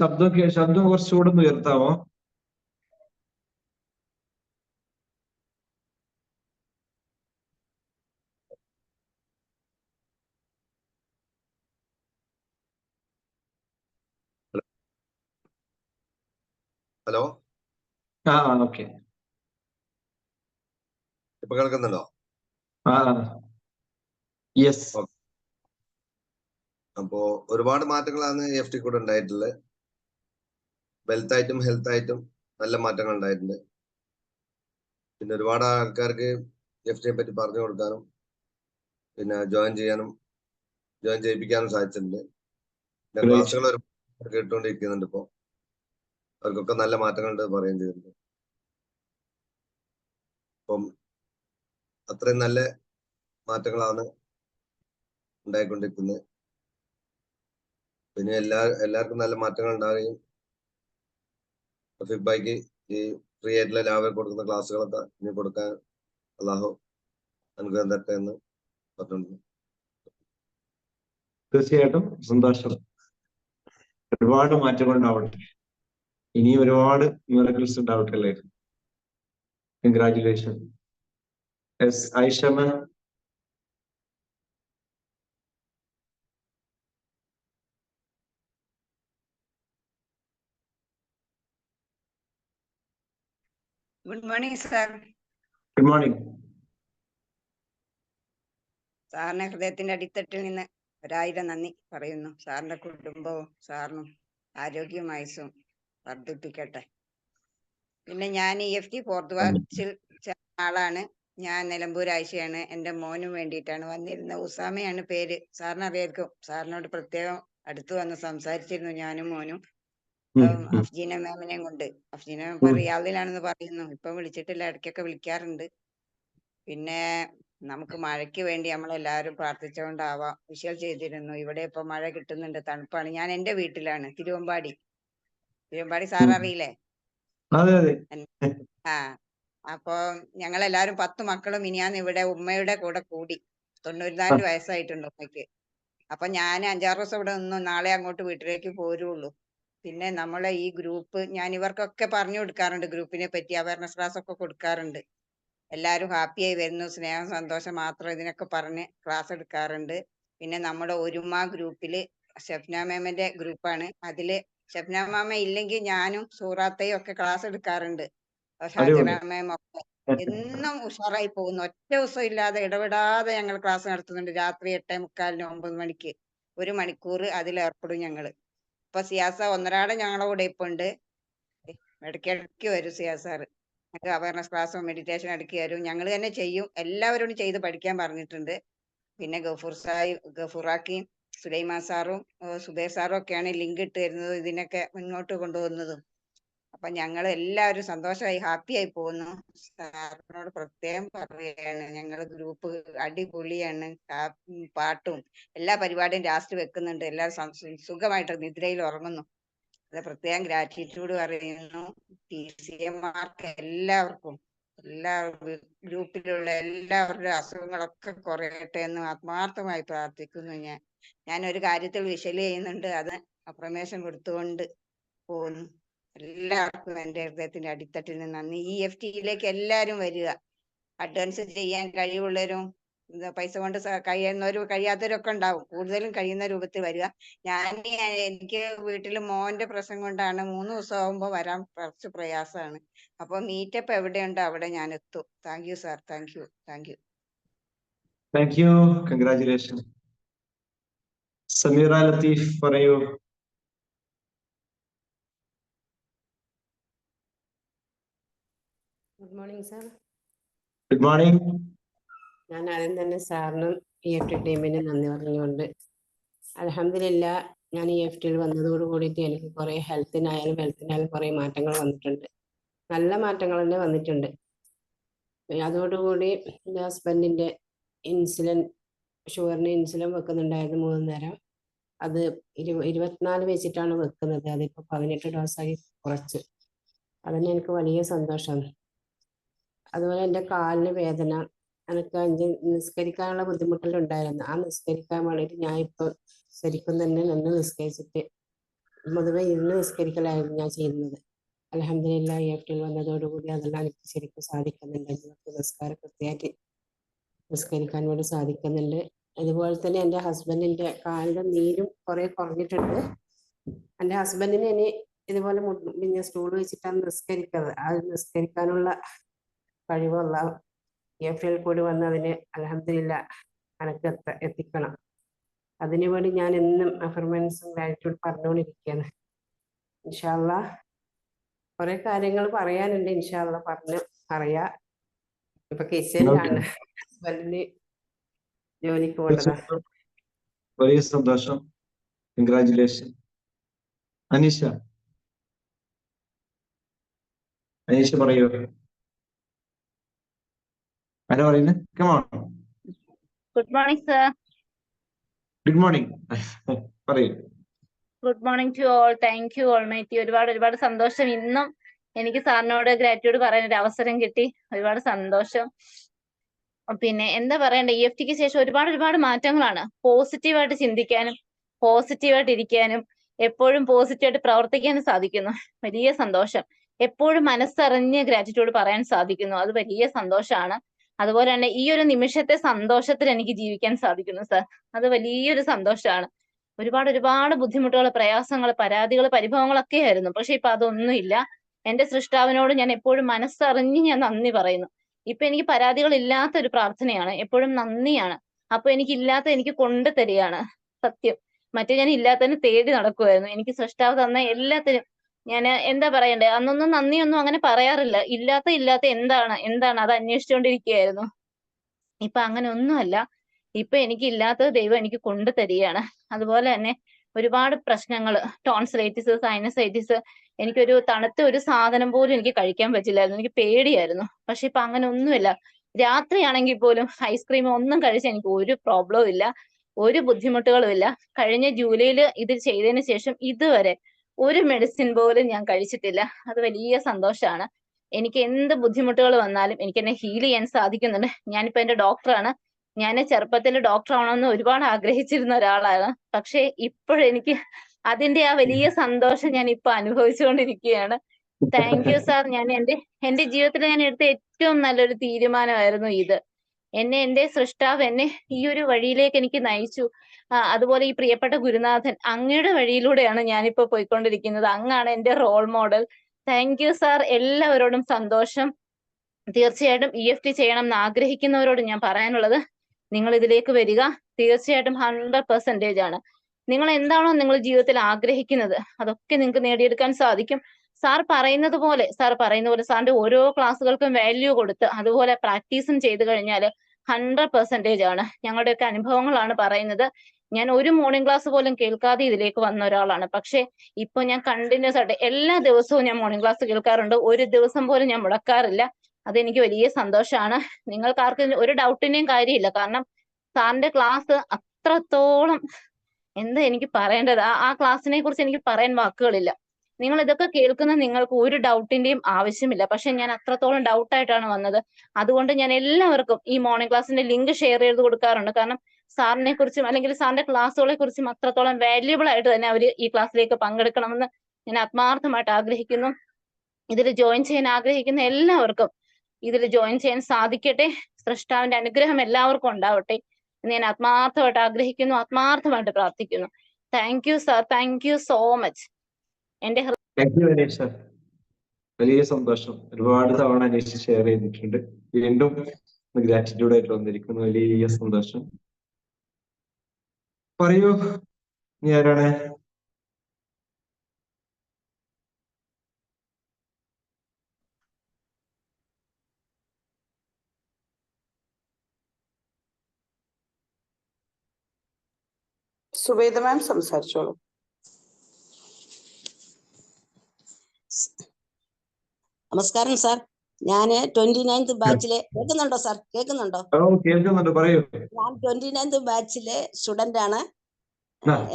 ശബ്ദം കുറച്ചുകൂടെ ഒന്ന് ഉയർത്താമോ? ഹലോ, ഓക്കെ, ഇപ്പൊ കേൾക്കുന്നുണ്ടോ? യെസ്. അപ്പോ ഒരുപാട് മാറ്റങ്ങളാണ് EFT കൂടെ ഉണ്ടായിട്ടുള്ളത്. വെൽത്തായിട്ടും ഹെൽത്തായിട്ടും നല്ല മാറ്റങ്ങൾ ഉണ്ടായിട്ടുണ്ട്. പിന്നെ ഒരുപാട് ആൾക്കാർക്ക് EFTയെ പറ്റി പറഞ്ഞു കൊടുക്കാനും പിന്നെ ജോയിൻ ചെയ്യിപ്പിക്കാനും സാധിച്ചിട്ടുണ്ട്. പിന്നെ ക്ലാസ്സുകൾ കേട്ടുകൊണ്ടിരിക്കുന്നുണ്ട്. ഇപ്പോ അവർക്കൊക്കെ നല്ല മാറ്റങ്ങളുണ്ട് പറയുകയും ചെയ്തിട്ടുണ്ട്. അപ്പം അത്രയും നല്ല മാറ്റങ്ങളാണ് ഉണ്ടായിക്കൊണ്ടിരിക്കുന്നത്. പിന്നെ എല്ലാവർക്കും നല്ല മാറ്റങ്ങൾ ഉണ്ടാവുകയും ഫീഡ്ബാക്ക് ഈ ഫ്രീ ആയിട്ടുള്ള ലാഭം കൊടുക്കുന്ന ക്ലാസ്സുകളൊക്കെ ഇനി കൊടുക്കാൻ അള്ളാഹു അനുഗ്രഹം തരട്ടെ എന്ന് പറഞ്ഞിട്ടുണ്ട്. തീർച്ചയായിട്ടും സന്തോഷം. ഒരുപാട് മാറ്റങ്ങൾ ഉണ്ടാവട്ടെ, ഇനിയും ഒരുപാട് മിറക്കിൾസ് ഉണ്ടാവട്ടെ അല്ലേ. Congratulation. Yes Ayisha ma'am. Good morning sir. Good morning. സാറിനെ ഹൃദയത്തിന്റെ അടിത്തട്ടിൽ നിന്ന് 1000 നന്ദി പറയുന്നു. സാറിന്റെ കുടുംബവും സാറിനും ആരോഗ്യവും ആയുസ്സും വർദ്ധിപ്പിക്കട്ടെ. പിന്നെ ഞാൻ EFT ഫോർത്ത് ബാച്ചിൽ ചേർന്ന ആളാണ്. ഞാൻ നിലമ്പൂർ ആയിഷയാണ്. എൻ്റെ മോനും വേണ്ടിയിട്ടാണ് വന്നിരുന്നത്. ഉസാമയാണ് പേര്. സാറിന് അറിയായിരിക്കും. സാറിനോട് പ്രത്യേകം അടുത്ത് വന്ന് സംസാരിച്ചിരുന്നു ഞാനും മോനും. അഫ്ജീന മാമിനെയും കൊണ്ട്. അഫ്ജീന ഇപ്പൊ റിയാദിലാണെന്ന് പറയുന്നു. ഇപ്പൊ വിളിച്ചിട്ടില്ല, ഇടയ്ക്കൊക്കെ വിളിക്കാറുണ്ട്. പിന്നെ നമുക്ക് മഴയ്ക്ക് വേണ്ടി നമ്മളെല്ലാവരും പ്രാർത്ഥിച്ചുകൊണ്ടാവാം. വിഷ്വൽ ചെയ്തിരുന്നു. ഇവിടെ ഇപ്പൊ മഴ കിട്ടുന്നുണ്ട്, തണുപ്പാണ്. ഞാൻ എൻ്റെ വീട്ടിലാണ്, തിരുവമ്പാടി സാർ അറിയില്ലേ? അതെ അതെ. ആ അപ്പൊ ഞങ്ങളെല്ലാരും 10 മക്കളും മിനിയാന്ന് ഇവിടെ ഉമ്മയുടെ കൂടെ കൂടി. 94 വയസ്സായിട്ടുണ്ട് ഉമ്മയ്ക്ക്. അപ്പൊ ഞാൻ 5-6 ദിവസം ഇവിടെ നിന്നു. നാളെ അങ്ങോട്ട് വീട്ടിലേക്ക് പോരുള്ളൂ. പിന്നെ നമ്മളെ ഈ ഗ്രൂപ്പ് ഞാൻ ഇവർക്കൊക്കെ പറഞ്ഞു കൊടുക്കാറുണ്ട്. ഗ്രൂപ്പിനെ പറ്റി അവയർനെസ് ക്ലാസ് ഒക്കെ കൊടുക്കാറുണ്ട്. എല്ലാവരും ഹാപ്പിയായി വരുന്നു. സ്നേഹം സന്തോഷം മാത്രം ഇതിനൊക്കെ പറഞ്ഞ് ക്ലാസ് എടുക്കാറുണ്ട്. പിന്നെ നമ്മുടെ ഒരുമ ഗ്രൂപ്പില് ഷെഫ്ന മാമിന്റെ ഗ്രൂപ്പാണ്. അതില് ഷെഫ്ന മാമ ഇല്ലെങ്കിൽ ഞാനും സൂറാത്തയും ഒക്കെ ക്ലാസ് എടുക്കാറുണ്ട്. ഹാജറ മാം ഒക്കെ എന്നും ഉഷാറായി പോകുന്നു. ഒറ്റ ദിവസം ഇല്ലാതെ ഇടപെടാതെ ഞങ്ങൾ ക്ലാസ് നടത്തുന്നുണ്ട്. രാത്രി 8:45 9 മണിക്ക് 1 മണിക്കൂർ അതിൽ ഏർപ്പെടും ഞങ്ങള്. ഇപ്പൊ സിയാസ ഒന്നരാടെ ഞങ്ങളുടെ കൂടെ ഇപ്പൊ ഉണ്ട്. ഇടയ്ക്കിടയ്ക്ക് വരും സിയാസാറ്. ഞങ്ങൾക്ക് അവയർനെസ് ക്ലാസ്സും മെഡിറ്റേഷൻ ഇടയ്ക്ക് വരും. ഞങ്ങൾ തന്നെ ചെയ്യും. എല്ലാവരോടും ചെയ്ത് പഠിക്കാൻ പറഞ്ഞിട്ടുണ്ട്. പിന്നെ ഗഫൂറാക്കിയും സുലൈമാൻ സാറും സുബൈർ സാറും ഒക്കെയാണ് ലിങ്ക് ഇട്ട് തരുന്നത്, ഇതിനൊക്കെ മുന്നോട്ട് കൊണ്ടുപോകുന്നതും. അപ്പൊ ഞങ്ങൾ എല്ലാവരും സന്തോഷമായി ഹാപ്പിയായി പോകുന്നു. സാറിനോട് പ്രത്യേകം പറയുകയാണ്, ഞങ്ങൾ ഗ്രൂപ്പ് അടിപൊളിയാണ്. പാട്ടും എല്ലാ പരിപാടിയും ലാസ്റ്റ് വെക്കുന്നുണ്ട്. എല്ലാവരും സുഖമായിട്ട് നിദ്രയിൽ ഉറങ്ങുന്നു. അത് പ്രത്യേകം ഗ്രാറ്റിറ്റ്യൂഡ് പറയുന്നു. TCMമാർക്ക് എല്ലാവർക്കും, എല്ലാ ഗ്രൂപ്പിലുള്ള എല്ലാവരുടെ അസുഖങ്ങളൊക്കെ കുറയട്ടെ എന്ന് ആത്മാർത്ഥമായി പ്രാർത്ഥിക്കുന്നു. ഞാൻ ഒരു കാര്യത്തിൽ വിഷൽ ചെയ്യുന്നുണ്ട്, അത് അപ്രമേഷൻ കൊടുത്തുകൊണ്ട് പോകുന്നു. എല്ലാവർക്കും എൻ്റെ ഹൃദയത്തിന്റെ അടിത്തട്ടിൽ നിന്ന് നന്ദി. EFTയിലേക്ക് എല്ലാവരും വരിക. അഡ്വാൻസ് ചെയ്യാൻ കഴിവുള്ളവരും പൈസ കൊണ്ട് കഴിയുന്നവരും കഴിയാത്തവരൊക്കെ ഉണ്ടാവും. കൂടുതലും കഴിയുന്ന രൂപത്തിൽ വരിക. എനിക്ക് വീട്ടിൽ മോന്റെ പ്രശ്നം കൊണ്ടാണ് 3 ദിവസം ആകുമ്പോൾ വരാൻ കുറച്ച് പ്രയാസമാണ്. അപ്പൊ മീറ്റപ്പ് എവിടെയുണ്ടോ അവിടെ ഞാൻ എത്തും. Thank you sir. Thank you. Thank you. Congratulation. Sameera Latheef പറയൂ. Good morning sir. Good morning. ഞാൻ ആദ്യം തന്നെ സാറിനും EFT ടീമിനും നന്ദി പറഞ്ഞുകൊണ്ട്, അൽഹംദുലില്ലാ ഞാൻ EFTയിൽ വന്നതോട് കൂടിയിട്ട് എനിക്ക് കുറെ ഹെൽത്തിനായാലും കുറെ മാറ്റങ്ങൾ വന്നിട്ടുണ്ട്. നല്ല മാറ്റങ്ങൾ തന്നെ വന്നിട്ടുണ്ട്. അതോടുകൂടി എൻ്റെ ഹസ്ബൻഡിൻ്റെ ഷുഗറിന് ഇൻസുലിൻ വെക്കുന്നുണ്ടായിരുന്നു 3 നേരം. അത് 24 വെച്ചിട്ടാണ് വെക്കുന്നത്. അതിപ്പോൾ 18 ഡോസായി കുറച്ച്. അതന്നെ എനിക്ക് വലിയ സന്തോഷമാണ്. അതുപോലെ എൻ്റെ കാലിന് വേദന, എനിക്ക് നിസ്കരിക്കാനുള്ള ബുദ്ധിമുട്ടുകളുണ്ടായിരുന്നു. ആ നിസ്കരിക്കാൻ വേണ്ടിയിട്ട് ഞാൻ ഇപ്പോൾ ശരിക്കും തന്നെ നിന്ന് നിസ്കരിച്ചിട്ട് പൊതുവെ ഇരുന്ന് നിസ്കരിക്കലായിരുന്നു ഞാൻ ചെയ്യുന്നത്. അൽഹംദുലില്ലാ EFTയിൽ വന്നതോടുകൂടി അതെല്ലാം എനിക്ക് ശരിക്കും സാധിക്കുന്നുണ്ട്. നിസ്കാരം കൃത്യമായിട്ട് നിസ്കരിക്കാൻ വേണ്ടി സാധിക്കുന്നുണ്ട്. അതുപോലെ തന്നെ എൻ്റെ ഹസ്ബൻഡിൻ്റെ കാലിൻ്റെ നീരും കുറെ കുറഞ്ഞിട്ടുണ്ട്. എൻ്റെ ഹസ്ബൻഡിന് ഇനി ഇതുപോലെ പിന്നെ സ്റ്റൂൾ വെച്ചിട്ടാണ് നിസ്കരിക്കുന്നത്. ആ നിസ്കരിക്കാനുള്ള കഴിവുള്ള EFTയിൽ കൂടി വന്ന് അതിന് അൽഹംദുലില്ലാ എനിക്ക് എത്തിക്കണം. അതിനുവേണ്ടി ഞാൻ എന്നും അഫർമൻസും ഗ്രാറ്റിറ്റ്യൂഡ് പറഞ്ഞുകൊണ്ടിരിക്കുകയാണ്. ഇൻഷാ അല്ലാഹ് കുറെ കാര്യങ്ങൾ പറയാനുണ്ട്. ഇൻഷാ അല്ലാഹ് പറയാ. ഇപ്പൊ കിച്ചണിലാണ്, ഹസ്ബൻഡിന് ജോലിക്ക് പോകേണ്ടതാ. വലിയ സന്തോഷം. കൺഗ്രാറ്റുലേഷൻ. അനീഷ പറയൂ. ആരാ പറയുന്നത്? Come on. Good morning sir. Good morning. പറയൂ. Good morning to all. Thank you almighty. ഒരുപാട് സന്തോഷം. ഇന്നും എനിക്ക് സാറിനോട് ഗ്രാറ്റ്യൂഡ് പറയാൻ ഒരു അവസരം കിട്ടി. ഒരുപാട് സന്തോഷം. പിന്നെ എന്താ പറയണ്ടേ, EFTക്ക് ശേഷം ഒരുപാട് മാറ്റങ്ങളാണ്. പോസിറ്റീവായിട്ട് ചിന്തിക്കാനും പോസിറ്റീവായിട്ട് ഇരിക്കാനും എപ്പോഴും പോസിറ്റീവായിട്ട് പ്രവർത്തിക്കാനും സാധിക്കുന്നു. വലിയ സന്തോഷം. എപ്പോഴും മനസ്സറിഞ്ഞ് ഗ്രാറ്റിറ്റ്യൂഡ് പറയാൻ സാധിക്കുന്നു. അത് വലിയ സന്തോഷമാണ്. അതുപോലെ തന്നെ ഈ ഒരു നിമിഷത്തെ സന്തോഷത്തിൽ എനിക്ക് ജീവിക്കാൻ സാധിക്കുന്നു സർ. അത് വലിയൊരു സന്തോഷമാണ്. ഒരുപാട് ബുദ്ധിമുട്ടുകൾ, പ്രയാസങ്ങൾ, പരാതികൾ, പരിഭവങ്ങളൊക്കെ ആയിരുന്നു. പക്ഷെ ഇപ്പൊ അതൊന്നുമില്ല. എന്റെ സൃഷ്ടാവിനോട് ഞാൻ എപ്പോഴും മനസ്സറിഞ്ഞ് ഞാൻ നന്ദി പറയുന്നു. ഇപ്പൊ എനിക്ക് പരാതികൾ ഇല്ലാത്ത ഒരു പ്രാർത്ഥനയാണ്. എപ്പോഴും നന്ദിയാണ്. അപ്പൊ എനിക്കില്ലാത്ത എനിക്ക് കൊണ്ടു തരികയാണ് സത്യം. മറ്റേ ഞാൻ ഇല്ലാത്തതിന് തേടി നടക്കുമായിരുന്നു. എനിക്ക് സൃഷ്ടാവ് തന്ന എല്ലാത്തിനും ഞാൻ എന്താ പറയണ്ടേ, അന്നൊന്നും നന്ദിയൊന്നും അങ്ങനെ പറയാറില്ല. ഇല്ലാത്ത എന്താണ് അത് അന്വേഷിച്ചുകൊണ്ടിരിക്കുകയായിരുന്നു. ഇപ്പൊ അങ്ങനെ ഒന്നുമല്ല. ഇപ്പൊ എനിക്ക് ഇല്ലാത്തത് ദൈവം എനിക്ക് കൊണ്ടു തരികയാണ്. അതുപോലെ തന്നെ ഒരുപാട് പ്രശ്നങ്ങൾ, ടോൺസിലൈറ്റിസ്, സൈനസൈറ്റിസ്, എനിക്കൊരു തണുത്ത ഒരു സാധനം പോലും എനിക്ക് കഴിക്കാൻ പറ്റില്ലായിരുന്നു. എനിക്ക് പേടിയായിരുന്നു. പക്ഷെ ഇപ്പൊ അങ്ങനെ ഒന്നുമില്ല. രാത്രിയാണെങ്കിൽ പോലും ഐസ്ക്രീം ഒന്നും കഴിച്ച് എനിക്ക് ഒരു പ്രോബ്ലവും ഇല്ല, ഒരു ബുദ്ധിമുട്ടുകളും ഇല്ല. കഴിഞ്ഞ ജൂലൈയിൽ ഇത് ചെയ്തതിന് ശേഷം ഇതുവരെ ഒരു മെഡിസിൻ പോലും ഞാൻ കഴിച്ചിട്ടില്ല. അത് വലിയ സന്തോഷമാണ്. എനിക്ക് എന്ത് ബുദ്ധിമുട്ടുകൾ വന്നാലും എനിക്ക് എന്നെ ഹീൽ ചെയ്യാൻ സാധിക്കുന്നുണ്ട്. ഞാനിപ്പോ എന്റെ ഡോക്ടറാണ്. ഞാൻ ചെറുപ്പത്തിൽ ഡോക്ടർ ആവണമെന്ന് ഒരുപാട് ആഗ്രഹിച്ചിരുന്ന ഒരാളാണ്. പക്ഷെ ഇപ്പോഴെനിക്ക് അതിന്റെ ആ വലിയ സന്തോഷം ഞാൻ ഇപ്പൊ അനുഭവിച്ചുകൊണ്ടിരിക്കുകയാണ്. Thank you sir. ഞാൻ എന്റെ ജീവിതത്തിൽ ഞാൻ എടുത്ത ഏറ്റവും നല്ലൊരു തീരുമാനമായിരുന്നു ഇത്. എന്റെ സൃഷ്ടാവ് എന്നെ ഈ ഒരു വഴിയിലേക്ക് എനിക്ക് നയിച്ചു. അതുപോലെ ഈ പ്രിയപ്പെട്ട ഗുരുനാഥൻ, അങ്ങയുടെ വഴിയിലൂടെയാണ് ഞാനിപ്പോ പോയിക്കൊണ്ടിരിക്കുന്നത്. അങ്ങാണ് എന്റെ role model. Thank you sir. എല്ലാവരോടും സന്തോഷം. തീർച്ചയായിട്ടും EFT ചെയ്യണം എന്ന് ആഗ്രഹിക്കുന്നവരോട് ഞാൻ പറയാനുള്ളത്, നിങ്ങൾ ഇതിലേക്ക് വരിക. തീർച്ചയായിട്ടും 100% ആണ്. നിങ്ങൾ എന്താണോ നിങ്ങൾ ജീവിതത്തിൽ ആഗ്രഹിക്കുന്നത് അതൊക്കെ നിങ്ങൾക്ക് നേടിയെടുക്കാൻ സാധിക്കും. സാർ പറയുന്നത് പോലെ സാറിന്റെ ഓരോ ക്ലാസ്സുകൾക്കും വാല്യൂ കൊടുത്ത് അതുപോലെ പ്രാക്ടീസും ചെയ്തു കഴിഞ്ഞാൽ 100% ആണ്. ഞങ്ങളുടെയൊക്കെ അനുഭവങ്ങളാണ് പറയുന്നത്. ഞാൻ ഒരു മോർണിംഗ് ക്ലാസ് പോലും കേൾക്കാതെ ഇതിലേക്ക് വന്ന ഒരാളാണ്. പക്ഷെ ഇപ്പൊ ഞാൻ കണ്ടിന്യൂസ് ആയിട്ട് എല്ലാ ദിവസവും ഞാൻ മോർണിംഗ് ക്ലാസ് കേൾക്കാറുണ്ട്. ഒരു ദിവസം പോലും ഞാൻ മുടക്കാറില്ല. അതെനിക്ക് വലിയ സന്തോഷമാണ്. നിങ്ങൾക്ക് ആർക്കും ഒരു ഡൗട്ടിന്റെയും കാര്യമില്ല. കാരണം സാറിന്റെ ക്ലാസ് അത്രത്തോളം, എന്താ എനിക്ക് പറയേണ്ടത്, ആ ക്ലാസ്സിനെ കുറിച്ച് എനിക്ക് പറയാൻ വാക്കുകളില്ല. നിങ്ങൾ ഇതൊക്കെ കേൾക്കുന്ന നിങ്ങൾക്ക് ഒരു ഡൗട്ടിന്റെയും ആവശ്യമില്ല. പക്ഷെ ഞാൻ അത്രത്തോളം ഡൗട്ടായിട്ടാണ് വന്നത്. അതുകൊണ്ട് ഞാൻ എല്ലാവർക്കും ഈ മോർണിംഗ് ക്ലാസ്സിന്റെ ലിങ്ക് ഷെയർ ചെയ്ത് കൊടുക്കാറുണ്ട്. കാരണം സാറിനെ കുറിച്ചും അല്ലെങ്കിൽ സാറിന്റെ ക്ലാസ്സുകളെ കുറിച്ചും അത്രത്തോളം വാല്യുബിൾ ആയിട്ട് തന്നെ അവർ ഈ ക്ലാസ്സിലേക്ക് പങ്കെടുക്കണമെന്ന് ഞാൻ ആത്മാർത്ഥമായിട്ട് ആഗ്രഹിക്കുന്നു. ഇതിൽ ജോയിൻ ചെയ്യാൻ ആഗ്രഹിക്കുന്ന എല്ലാവർക്കും ഇതിൽ ജോയിൻ ചെയ്യാൻ സാധിക്കട്ടെ. സൃഷ്ടാവിന്റെ അനുഗ്രഹം എല്ലാവർക്കും ഉണ്ടാവട്ടെ എന്ന് ഞാൻ ആത്മാർത്ഥമായിട്ട് ആഗ്രഹിക്കുന്നു, ആത്മാർത്ഥമായിട്ട് പ്രാർത്ഥിക്കുന്നു. Thank you sir. Thank you so much. എന്റെ താങ്ക് യു അനീഷ് സർ. വലിയ സന്തോഷം. ഒരുപാട് തവണ അനീഷ് ഷെയർ ചെയ്തിട്ടുണ്ട്. വീണ്ടും ഗ്രാറ്റിറ്റ്യൂഡ് ആയിട്ട് വന്നിരിക്കുന്നു. വലിയ സന്തോഷം. പറയൂ, നീ ആരാണ്? സുബൈദ മാം സംസാരിച്ചോളൂ. നമസ്കാരം സാർ. ഞാന് 29th ബാച്ചിലെ കേൾക്കുന്നുണ്ടോ സാർ? കേൾക്കുന്നുണ്ടോ? കേൾക്കുന്നുണ്ട്, പറയൂ. ഞാൻ 29th ബാച്ചിലെ സ്റ്റുഡന്റ് ആണ്.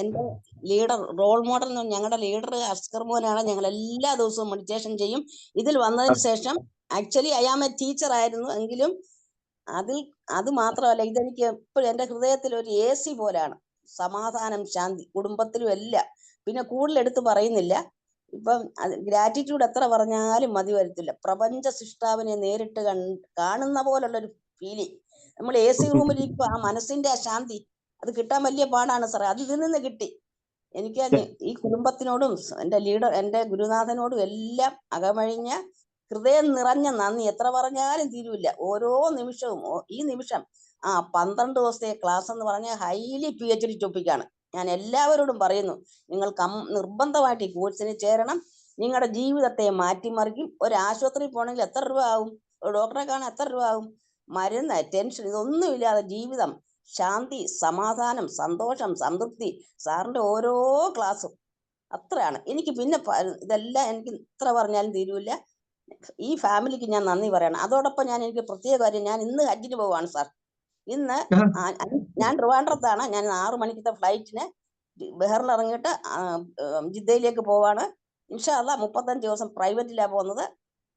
എന്റെ ലീഡർ, റോൾ മോഡൽ ഞങ്ങളുടെ ലീഡർ അസ്കർ മോനാണ്. ഞങ്ങൾ എല്ലാ ദിവസവും മെഡിറ്റേഷൻ ചെയ്യും. ഇതിൽ വന്നതിന് ശേഷം actually I am a teacher ആയിരുന്നു. എങ്കിലും അത് മാത്രമല്ല, ഇതെനിക്ക് എപ്പോഴും എന്റെ ഹൃദയത്തിൽ ഒരു AC പോലാണ്. സമാധാനം, ശാന്തി കുടുംബത്തിലും എല്ലാം. പിന്നെ കൂടുതൽ എടുത്ത് പറയുന്നില്ല. ഇപ്പം ഗ്രാറ്റിറ്റ്യൂഡ് എത്ര പറഞ്ഞാലും മതി വരത്തില്ല. പ്രപഞ്ച സൃഷ്ടാവിനെ നേരിട്ട് കാണുന്ന പോലുള്ളൊരു ഫീലിംഗ്. നമ്മൾ AC റൂമിൽ ഇരിക്കുമ്പോൾ ആ മനസ്സിന്റെ ആ ശാന്തി അത് കിട്ടാൻ വലിയ പാടാണ് സാറേ. അത് ഇതിൽ നിന്ന് കിട്ടി. എനിക്ക് ഈ കുടുംബത്തിനോടും എന്റെ ലീഡർ, എന്റെ ഗുരുനാഥനോടും എല്ലാം അകമഴിഞ്ഞ ഹൃദയം നിറഞ്ഞ നന്ദി. എത്ര പറഞ്ഞാലും തീരുവില്ല. ഓരോ നിമിഷവും ഈ നിമിഷം 12 ദിവസത്തെ ക്ലാസ് എന്ന് പറഞ്ഞാൽ ഹൈലി PhD ടോപ്പിക്കാണ്. ഞാൻ എല്ലാവരോടും പറയുന്നു, നിങ്ങൾ നിർബന്ധമായിട്ട് ഈ കോഴ്സിന് ചേരണം. നിങ്ങളുടെ ജീവിതത്തെ മാറ്റിമറിക്കും. ഒരു ആശുപത്രിയിൽ പോകണമെങ്കിൽ എത്ര രൂപ ആവും? ഒരു ഡോക്ടറെ കാണാൻ എത്ര രൂപ ആവും? മരുന്ന്, ടെൻഷൻ, ഇതൊന്നുമില്ലാതെ ജീവിതം, ശാന്തി, സമാധാനം, സന്തോഷം, സംതൃപ്തി. സാറിന്റെ ഓരോ ക്ലാസ്സും അത്രയാണ് എനിക്ക്. പിന്നെ ഇതെല്ലാം എനിക്ക് ഇത്ര പറഞ്ഞാലും തീരുവില്ല. ഈ ഫാമിലിക്ക് ഞാൻ നന്ദി പറയണം. അതോടൊപ്പം എനിക്ക് പ്രത്യേക കാര്യം, ഞാൻ ഇന്ന് ഹജ്ജിന് പോവാണ് സാർ. ഇന്ന് ഞാൻ ട്രിവാൻഡ്രത്താണ്. ഞാൻ 6 മണിക്കത്തെ ഫ്ലൈറ്റിന് ബഹറിൽ ഇറങ്ങിയിട്ട് ജിദ്ദയിലേക്ക് പോവാണ്. ഇൻഷാ അല്ലാ 35 ദിവസം പ്രൈവറ്റിലാണ് പോകുന്നത്.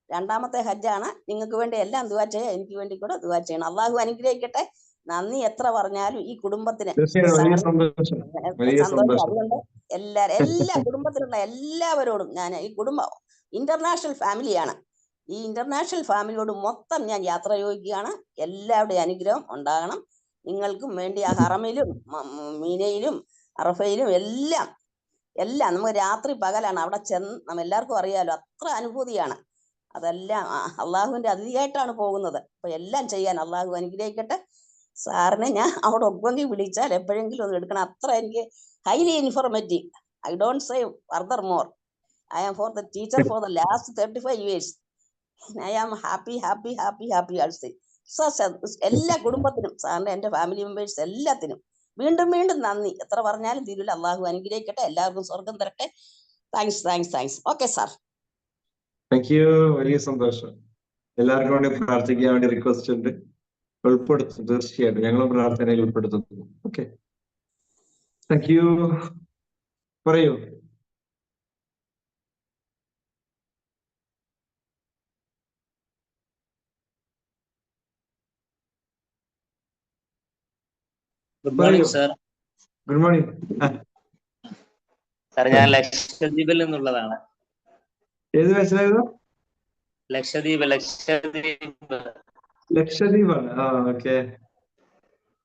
2ാമത്തെ ഹജ്ജാണ്. നിങ്ങൾക്ക് വേണ്ടി എല്ലാം ദുആ ചെയ്യാം, എനിക്ക് വേണ്ടി കൂടെ ദുആ ചെയ്യണം. അള്ളാഹു അനുഗ്രഹിക്കട്ടെ. നന്ദി എത്ര പറഞ്ഞാലും ഈ കുടുംബത്തിന് സന്തോഷം. അതുകൊണ്ട് എല്ലാ കുടുംബത്തിലുള്ള എല്ലാവരോടും ഞാൻ ഈ കുടുംബം ഇന്റർനാഷണൽ ഫാമിലിയാണ്. ഈ ഇന്റർനാഷണൽ ഫാമിലിയോട് മൊത്തം ഞാൻ യാത്ര ചോദിക്കുകയാണ്. എല്ലാവരുടെയും അനുഗ്രഹം ഉണ്ടാകണം. നിങ്ങൾക്കും വേണ്ടി ആ ഹറമിലും മീനയിലും അറഫയിലും എല്ലാം നമുക്ക് രാത്രി പകലാണ് അവിടെ ചെന്ന് എല്ലാവർക്കും അറിയാലോ, അത്ര അനുഭൂതിയാണ്. അതെല്ലാം അള്ളാഹുവിന്റെ അതിഥിയായിട്ടാണ് പോകുന്നത്. അപ്പൊ എല്ലാം ചെയ്യാൻ അള്ളാഹു അനുഗ്രഹിക്കട്ടെ. സാറിനെ ഞാൻ അവിടെ ഒക്കെങ്കിൽ വിളിച്ചാൽ എപ്പോഴെങ്കിലും ഒന്ന് എടുക്കണം. അത്ര എനിക്ക് highly informative. I don't say further more. I am for the teacher for the last 35 years. I am happy also. എല്ലാ കുടുംബത്തിനും സാറിന്റെ എന്റെ ഫാമിലി മെമ്പേഴ്സ് എല്ലാത്തിനും വീണ്ടും നന്ദി. എത്ര പറഞ്ഞാലും തീരില്ല. അള്ളാഹു അനുഗ്രഹിക്കട്ടെ. എല്ലാവർക്കും സ്വർഗം തരട്ടെ. Thanks. Okay sir. Thank U. വലിയ സന്തോഷം. എല്ലാവർക്കും വേണ്ടി പ്രാർത്ഥിക്കാൻ വേണ്ടി റിക്വസ്റ്റ് ഉണ്ട്. ഉൾപ്പെടുത്തും, തീർച്ചയായിട്ടും ഞങ്ങളും പ്രാർത്ഥനയിൽ ഉൾപ്പെടുത്തുന്നു. Okay, thank you. പറയൂ. Good morning sir. Good morning sir. ഞാൻ ലക്ഷദ്വീപിൽ നിന്നുള്ളതാണ്. ഏത് വെച്ചായിരുന്നു? ലക്ഷദ്വീപാണ്. ഓക്കെ.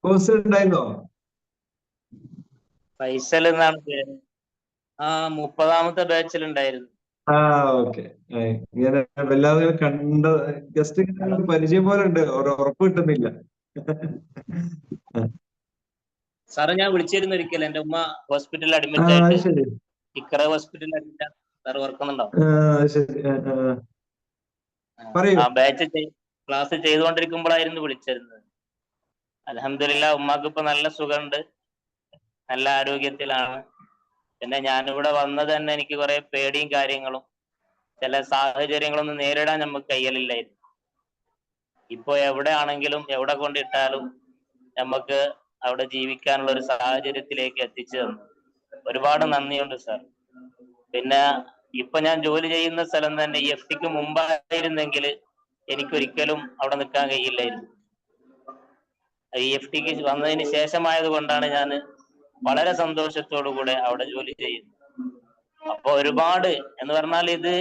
കോഴ്സ് ഉണ്ടായിരുന്നോ? ഫൈസൽ എന്നാണ് പേര്. 30ാമത്തെ ബാച്ചിൽ ഉണ്ടായിരുന്നു. ഓക്കെ. ഇങ്ങനെ വല്ലാതെ കണ്ട ജസ്റ്റ് പരിചയം പോലെ ഉണ്ട്, ഉറപ്പ് കിട്ടുന്നില്ല. സാറ് ഞാൻ വിളിച്ചിരുന്നു ഒരിക്കൽ. എന്റെ ഉമ്മ ഹോസ്പിറ്റലിൽ അഡ്മിറ്റ് ആയിട്ട്, ഇക്കറ ഹോസ്പിറ്റലിൽ അഡ്മിറ്റ് ആണ്. സാർ ഓർക്കുന്നുണ്ടോ? ആ ബാച്ച് ക്ലാസ് ചെയ്തുകൊണ്ടിരിക്കുമ്പോഴായിരുന്നു വിളിച്ചിരുന്നത്. അൽഹംദുലില്ലാ ഉമ്മാക്ക് ഇപ്പൊ നല്ല സുഖമുണ്ട്, നല്ല ആരോഗ്യത്തിലാണ്. പിന്നെ ഞാനിവിടെ വന്നത് തന്നെ എനിക്ക് കുറെ പേടിയും കാര്യങ്ങളും ചില സാഹചര്യങ്ങളൊന്നും നേരിടാൻ നമുക്ക് കഴിയലില്ലായിരുന്നു. ഇപ്പൊ എവിടെ ആണെങ്കിലും എവിടെ കൊണ്ടിട്ടാലും നമുക്ക് അവിടെ ജീവിക്കാനുള്ള ഒരു സാഹചര്യത്തിലേക്ക് എത്തിച്ചു തന്നു. ഒരുപാട് നന്ദിയുണ്ട് സാർ. പിന്നെ ഇപ്പൊ ഞാൻ ജോലി ചെയ്യുന്ന സ്ഥലം തന്നെ EFT ക്ക് മുമ്പായിരുന്നെങ്കിൽ എനിക്കൊരിക്കലും അവിടെ നിൽക്കാൻ കഴിയില്ലായിരുന്നു. EFT ക്ക് വന്നതിന് ശേഷമായത് കൊണ്ടാണ് ഞാൻ വളരെ സന്തോഷത്തോടു കൂടെ അവിടെ ജോലി ചെയ്യുന്നത്. അപ്പൊ ഒരുപാട് എന്ന് പറഞ്ഞാൽ ഇത്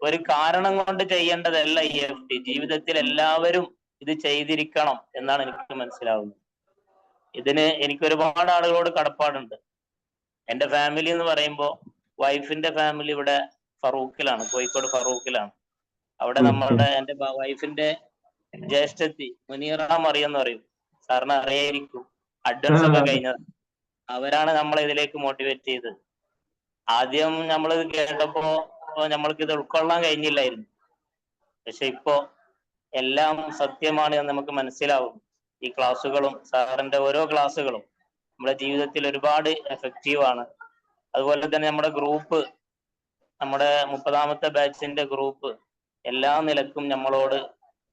ഒരു കാരണം കൊണ്ട് ചെയ്യേണ്ടതല്ല EFT. ജീവിതത്തിൽ എല്ലാവരും ഇത് ചെയ്തിരിക്കണം എന്നാണ് എനിക്ക് മനസ്സിലാവുന്നത്. ഇതിന് എനിക്ക് ഒരുപാട് ആളുകളോട് കടപ്പാടുണ്ട്. എന്റെ ഫാമിലി എന്ന് പറയുമ്പോൾ വൈഫിന്റെ ഫാമിലി ഇവിടെ ഫറൂഖിലാണ്, കോഴിക്കോട് ഫറൂഖിലാണ്. അവിടെ നമ്മളുടെ എന്റെ വൈഫിന്റെ ജ്യേഷ്ഠത്തി മുനീറ മറിയെന്ന് പറയും, സാറിന് അറിയായിരിക്കും. അഡ്വാൻസ് ഒക്കെ കഴിഞ്ഞത് അവരാണ് നമ്മളെ ഇതിലേക്ക് മോട്ടിവേറ്റ് ചെയ്തത്. ആദ്യം നമ്മളിത് കേട്ടപ്പോ നമ്മൾക്ക് ഇത് ഉൾക്കൊള്ളാൻ കഴിഞ്ഞില്ലായിരുന്നു. പക്ഷെ ഇപ്പോ എല്ലാം സത്യമാണ് എന്ന് നമുക്ക് മനസ്സിലാവും. ഈ ക്ലാസ്സുകളും സാറിന്റെ ഓരോ ക്ലാസ്സുകളും നമ്മുടെ ജീവിതത്തിൽ ഒരുപാട് എഫക്റ്റീവാണ്. അതുപോലെ തന്നെ നമ്മുടെ ഗ്രൂപ്പ്, നമ്മുടെ 30ാമത്തെ ബാച്ചിന്റെ ഗ്രൂപ്പ് എല്ലാ നിലക്കും നമ്മളോട്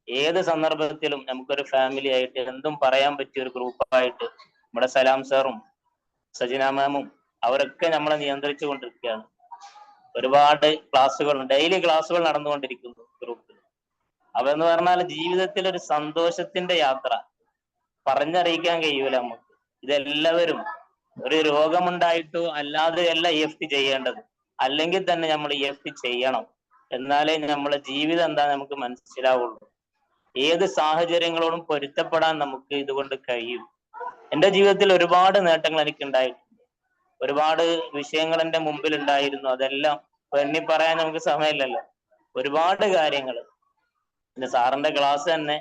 ഏത് സന്ദർഭത്തിലും നമുക്കൊരു ഫാമിലി ആയിട്ട് എന്തും പറയാൻ പറ്റിയ ഒരു ഗ്രൂപ്പായിട്ട് നമ്മുടെ സലാം സാറും സജിന മാമും അവരൊക്കെ നമ്മളെ നിയന്ത്രിച്ചു കൊണ്ടിരിക്കുകയാണ്. ഒരുപാട് ക്ലാസ്സുകൾ, ഡെയിലി ക്ലാസ്സുകൾ നടന്നുകൊണ്ടിരിക്കുന്നു ഗ്രൂപ്പിൽ. അതെന്ന് പറഞ്ഞാൽ ജീവിതത്തിൽ ഒരു സന്തോഷത്തിന്റെ യാത്ര പറഞ്ഞറിയിക്കാൻ കഴിയൂല നമുക്ക്. ഇതെല്ലാവരും ഒരു രോഗമുണ്ടായിട്ടോ അല്ലാതെ അല്ല EFT ചെയ്യേണ്ടത്. അല്ലെങ്കിൽ തന്നെ നമ്മൾ EFT ചെയ്യണം. എന്നാലേ നമ്മളെ ജീവിതം എന്താ നമുക്ക് മനസ്സിലാവുള്ളൂ. ഏത് സാഹചര്യങ്ങളോടും പൊരുത്തപ്പെടാൻ നമുക്ക് ഇതുകൊണ്ട് കഴിയും. എന്റെ ജീവിതത്തിൽ ഒരുപാട് നേട്ടങ്ങൾ എനിക്ക് ഉണ്ടായിട്ടുണ്ട്. ഒരുപാട് വിഷയങ്ങൾ എന്റെ മുമ്പിൽ ഉണ്ടായിരുന്നു. അതെല്ലാം എണ്ണി പറയാൻ നമുക്ക് സമയമില്ലല്ലോ. ഒരുപാട് കാര്യങ്ങൾ. പിന്നെ സാറിന്റെ ക്ലാസ് തന്നെ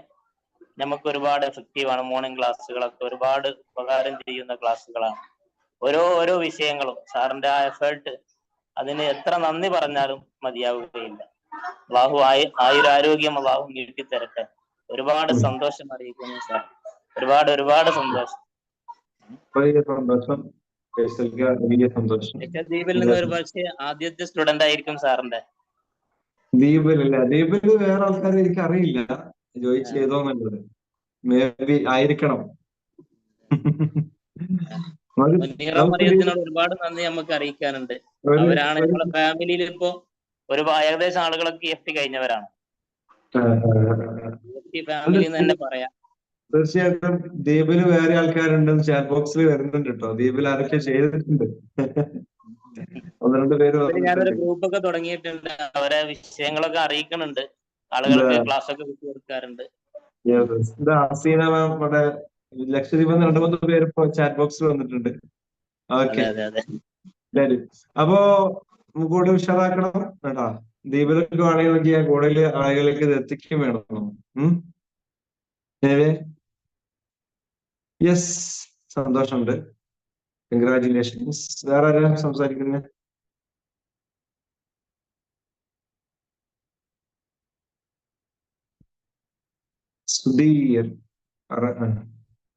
നമുക്ക് ഒരുപാട് എഫക്റ്റീവാണ്. മോർണിംഗ് ക്ലാസ്സുകളൊക്കെ ഒരുപാട് ഉപകാരം ചെയ്യുന്ന ക്ലാസ്സുകളാണ്. ഓരോ വിഷയങ്ങളും സാറിന്റെ ആ എഫേർട്ട്, അതിന് എത്ര നന്ദി പറഞ്ഞാലും മതിയാവുകയില്ല. അള്ളാഹു ആയുരാരോഗ്യം അള്ളാഹു നീട്ടി തരട്ടെ. ഒരുപാട് സന്തോഷം അറിയിക്കുന്നു സാർ. ഒരുപാട് സന്തോഷം. ലക്ഷദ്വീപിൽ നിന്ന് ഒരു പക്ഷേ ആദ്യത്തെ സ്റ്റുഡന്റ് ആയിരിക്കും സാറിന്റെ. ദ്വീപിലല്ല, ദ്വീപില് വേറെ ആൾക്കാരെ എനിക്ക് അറിയില്ല ജോയിൻ ചെയ്തോന്നുള്ളത്. മേ ബി ആയിരിക്കണം. മുനീറ മറിയത്തിനോട് ഒരുപാട് നന്ദി നമുക്ക് അറിയിക്കാനുണ്ട്. അവരാണ് നമ്മളെ ഫാമിലിയിൽ ഇപ്പോ ഏകദേശം ആളുകളൊക്കെ EFT കഴിഞ്ഞവരാണ്. EFT ഫാമിലി എന്ന് തന്നെ പറയാം. തീർച്ചയായിട്ടും ദ്വീപില് വേറെ ആൾക്കാരുണ്ടെന്ന് ചാറ്റ് ബോക്സിൽ വരുന്നുണ്ട് കേട്ടോ. ദ്വീപിൽ ആരൊക്കെ ചെയ്തിട്ടുണ്ട്. 1-2 പേര് ഞാനൊരു ഗ്രൂപ്പൊക്കെ തുടങ്ങിയിട്ടുണ്ട്. അവരെ വിഷയങ്ങളൊക്കെ അറിയിക്കുന്നുണ്ട്. ആളുകൾക്ക് ക്ലാസ് ഒക്കെ വിട്ടു കൊടുക്കാറുണ്ട്. ഹസീന മാം ഇവിടെ ലക്ഷദ്വീപിൽ 2-3 പേര് ഇപ്പൊ ചാറ്റ് ബോക്സിൽ വന്നിട്ടുണ്ട്. ഓക്കെ, അപ്പോ കൂടുതൽ ഉഷാറാക്കണം കേട്ടാ. ദ്വീപിലൊക്കെ ആളുകളൊക്കെ കൂടുതൽ ആളുകളിലേക്ക് ഇത് എത്തിക്കും വേണം. യെസ്, സന്തോഷമുണ്ട്. കൺഗ്രാറ്റുലേഷൻസ്. വേറെ ആരാ സംസാരിക്കുന്നത്? സുധീർ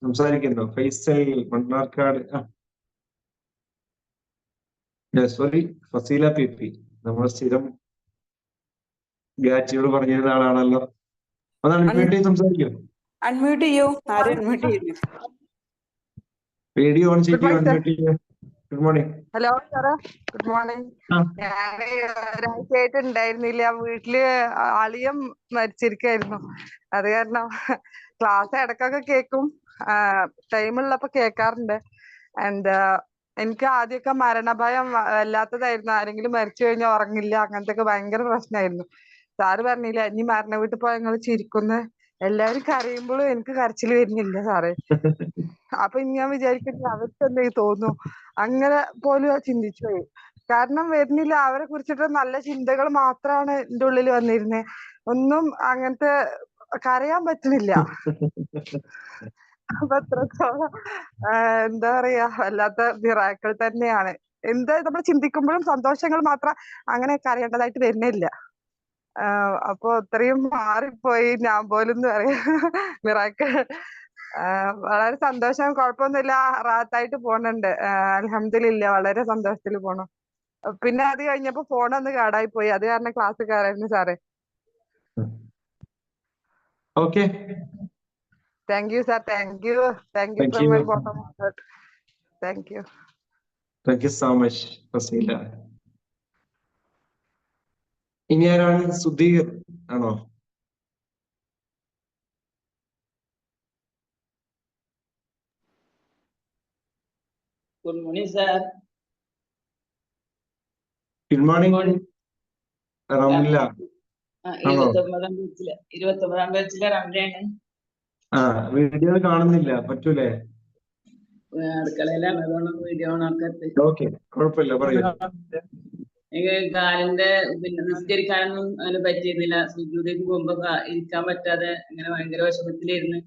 സംസാരിക്കുന്നു. ഫൈസൽ മണ്ണാർക്കാട്, സോറി, ഫസീല PP, നമ്മൾ സ്ഥിരം ഗാറ്റിയോട് പറഞ്ഞിരുന്ന ആളാണല്ലോ. അതാണ് സംസാരിക്കും. അൺമ്യൂട്ട് ചെയ്യൂ. ആരും അൺമ്യൂട്ട് ചെയ്യുന്നു. വീഡിയോ ഓൺ ചെയ്യൂ, അൺമ്യൂട്ട് ചെയ്യൂ. Good morning. ഹലോ സാറേ, ഗുഡ് മോർണിംഗ്. ഞാന് ഒരാഴ്ചയായിട്ട് ഉണ്ടായിരുന്നില്ല. വീട്ടില് അളിയൻ മരിച്ചിരിക്കായിരുന്നു. അത് കാരണം ക്ലാസ് ഇടക്കൊക്കെ കേൾക്കും, ടൈമുള്ളപ്പോ കേൾക്കാറുണ്ട്. ആൻഡ് എനിക്ക് ആദ്യമൊക്കെ മരണഭയം വല്ലാത്തതായിരുന്നു. ആരെങ്കിലും മരിച്ചു കഴിഞ്ഞാൽ ഉറങ്ങില്ല, അങ്ങനത്തെ ഒക്കെ ഭയങ്കര പ്രശ്നമായിരുന്നു. സാറ് പറഞ്ഞില്ല, ഇനി മരണ വീട്ടിൽ പോയാൽ നിങ്ങൾ ചിരിക്കുന്ന, എല്ലാവരും കരയുമ്പോഴും എനിക്ക് കരച്ചിൽ വരുന്നില്ല സാറേ. അപ്പൊ ഞാൻ വിചാരിക്കുന്നത് അവർക്ക് എന്തെങ്കിലും തോന്നുന്നു, അങ്ങനെ പോലും ചിന്തിച്ചു പോയി. കാരണം വരുന്നില്ല, അവരെ കുറിച്ചിട്ട് നല്ല ചിന്തകൾ മാത്രമാണ് എന്റെ ഉള്ളിൽ വന്നിരുന്നത്. ഒന്നും അങ്ങനത്തെ കരയാൻ പറ്റുന്നില്ല. അപ്പൊ അത്രത്തോളം എന്താ പറയാ, വല്ലാത്ത മിറാക്കിൾ തന്നെയാണ്. എന്താ നമ്മൾ ചിന്തിക്കുമ്പോഴും സന്തോഷങ്ങൾ മാത്രം, അങ്ങനെ കരയേണ്ടതായിട്ട് വരുന്നില്ല. അപ്പൊ അത്രയും മാറിപ്പോയി ഞാൻ പോലും എന്ന് പറയാ. മിറാക്കിൾ. വളരെ സന്തോഷം, കുഴപ്പമൊന്നുമില്ല, റാത്തായിട്ട് പോണുണ്ട്. അൽഹംദുലില്ലാ, വളരെ സന്തോഷത്തിൽ പോണു. പിന്നെ അത് കഴിഞ്ഞപ്പോ ഫോണൊന്ന് കേടായി പോയി, അത് കാരണം ക്ലാസ് കയറായിരുന്നു സാറേ. Okay, thank you sir, thank you from my bottom of heart. Thank you so much Faseela. ഇനി ആരാണ്? സുധീർ ആണോ? Good morning sir. Good morning Ramla. 29ാം ബാച്ചിലെ റംലയാണ്. വീഡിയോ കാണുന്നില്ല, പറ്റൂലേ? അടുക്കളയിലാണ്, അതുകൊണ്ട് വീഡിയോ ഓണാക്കി. ഓക്കെ, കുഴപ്പമില്ല, പറയൂ. എനിക്ക് കാലിന്റെ നിസ്കരിക്കാനൊന്നും അങ്ങനെ പറ്റിയിരുന്നില്ല. സുജൂദിലേക്ക് പോകുമ്പോ ഇരിക്കാൻ പറ്റാതെ അങ്ങനെ ഭയങ്കര വിഷമത്തിലിരുന്ന്.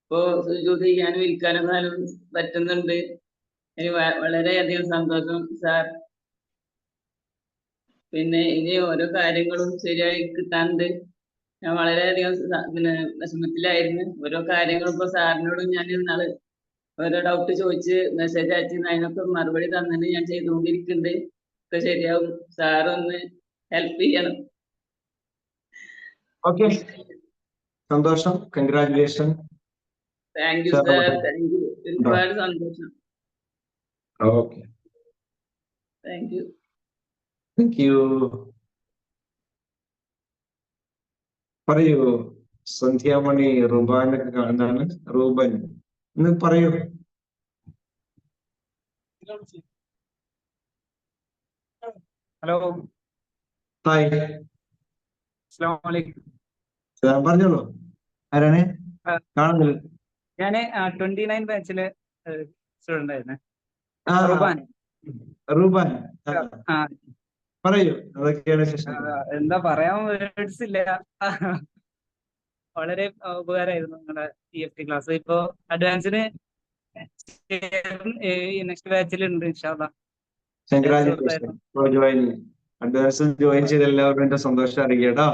ഇപ്പോ സുജൂദ് ചെയ്യാനും ഇരിക്കാനൊക്കെ നല്ല പറ്റുന്നുണ്ട്. എനിക്ക് വളരെയധികം സന്തോഷം സാർ. പിന്നെ ഇനി ഓരോ കാര്യങ്ങളും ശരിയായി കിട്ടാണ്ട് ഞാൻ വളരെയധികം വിഷമത്തിലായിരുന്നു. ഓരോ കാര്യങ്ങളും ഇപ്പൊ സാറിനോട് ഞാൻ ഇന്നാള് ഓരോ ഡൗട്ട് ചോദിച്ച് മെസ്സേജ് അയച്ചിരുന്നു. അതിനൊക്കെ മറുപടി തന്നെ ഞാൻ ചെയ്തുകൊണ്ടിരിക്കുന്നുണ്ട്. ഒക്കെ ശരിയാവും. സാറൊന്ന് ഹെൽപ്പ് ചെയ്യണം. ഓക്കെ, സന്തോഷം, congratulation. Thank you sir, thank U. ഒരുപാട് സന്തോഷം. Okay, thank you. Thank you. പറയൂ, സന്ധ്യാമണി, റുബാനൊക്കെ എന്താണ്? റൂബൻ എന്ന് പറയൂ. ഹലോ, ഹായ്, അസ്സലാമു അലൈക്കും. പറഞ്ഞോളൂ. ആരാണ്? കാണുന്നില്ല. ഞാന് 29 ബാച്ചിലെ സ്റ്റുഡന്റ് ആയിരുന്നേ. റൂബാൻ, പറയൂ, അതൊക്കെയാണ് ശേഷം. എന്താ പറയാൻ വേർഡ്സ് ഇല്ല. വളരെ ഉപകാരമായിരുന്നു നിങ്ങളുടെ EFT ക്ലാസ്. ഇപ്പോ അഡ്വാൻസിന് നെക്സ്റ്റ് ബാച്ചിലുണ്ട് ഇൻഷാ അല്ലാഹ്. അഡ്വാൻസ് ജോയിൻ ചെയ്ത എല്ലാവരും എന്റെ സന്തോഷം അറിയിക്കട്ടോ.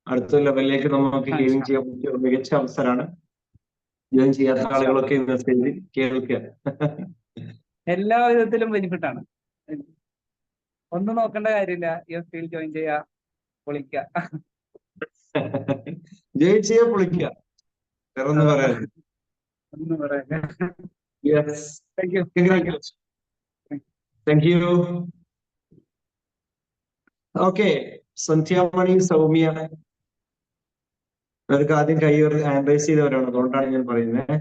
അടുത്ത ലെവലിലേക്ക് നമുക്ക് ഗെയിനിങ് ചെയ്യാൻ പറ്റിയ മികച്ച അവസരമാണ്. ജോയിൻ ചെയ്യാത്ത ആളുകളൊക്കെ മെസ്സേജ് കേൾക്കുക. എല്ലാ വിധത്തിലും ബെനിഫിറ്റ് ആണ്. ഒന്നും നോക്കേണ്ട കാര്യമില്ല. EFT ജോയിൻ ചെയ്യുക, പൊളിക്ക. ജയിച്ചേ പൊളിക്കുക, വേറൊന്നും പറയാൻ. ഒന്നും പറയാൻ. Yes, thank you. Congratulation. Thank you. Okay, Sandhyamani, Soumya, അവർക്ക് ആദ്യം കൈ ഹാൻഡ് റൈസ് ചെയ്തവരാണ്, അതുകൊണ്ടാണ് ഞാൻ പറയുന്നത്.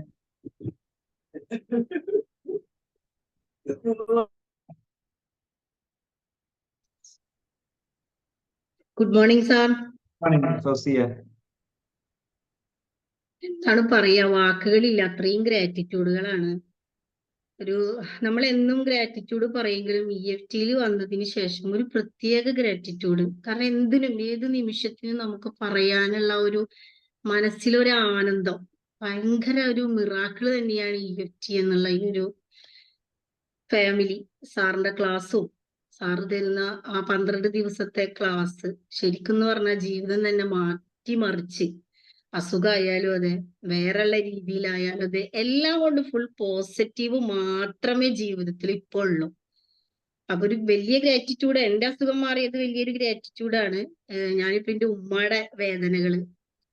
Good morning sir. ഫൗസിയ. എന്താണ് പറയാ, വാക്കുകളില്ല, അത്രയും ഗ്രാറ്റിറ്റ്യൂഡുകളാണ്. നമ്മൾ എന്നും ഗ്രാറ്റിറ്റ്യൂഡ് പറയെങ്കിലും EFTയിൽ വന്നതിന് ശേഷം ഒരു പ്രത്യേക ഗ്രാറ്റിറ്റ്യൂഡ്. കാരണം എന്തിനും ഏത് നിമിഷത്തിനും നമുക്ക് പറയാനുള്ള ഒരു മനസ്സിലൊരു ആനന്ദം, ഭയങ്കര ഒരു മിറാക്കിൾ തന്നെയാണ് EFT എന്നുള്ള ഈ ഒരു ഫാമിലി. സാറിന്റെ ക്ലാസ്സും സാറ് തരുന്ന ആ 12 ദിവസത്തെ ക്ലാസ് ശരിക്കും പറഞ്ഞാൽ ജീവിതം തന്നെ മാറ്റിമറിച്ച്, അസുഖമായാലും അതെ, വേറെയുള്ള രീതിയിലായാലും അതെ, എല്ലാം കൊണ്ട് ഫുൾ പോസിറ്റീവ് മാത്രമേ ജീവിതത്തിൽ ഇപ്പോൾ ഉള്ളൂ. അപ്പൊ ഒരു വലിയ ഗ്രാറ്റിറ്റ്യൂഡ്, എന്റെ അസുഖം മാറിയത് വലിയൊരു ഗ്രാറ്റിറ്റ്യൂഡാണ്. ഞാനിപ്പോ എന്റെ ഉമ്മയുടെ വേദനകള്,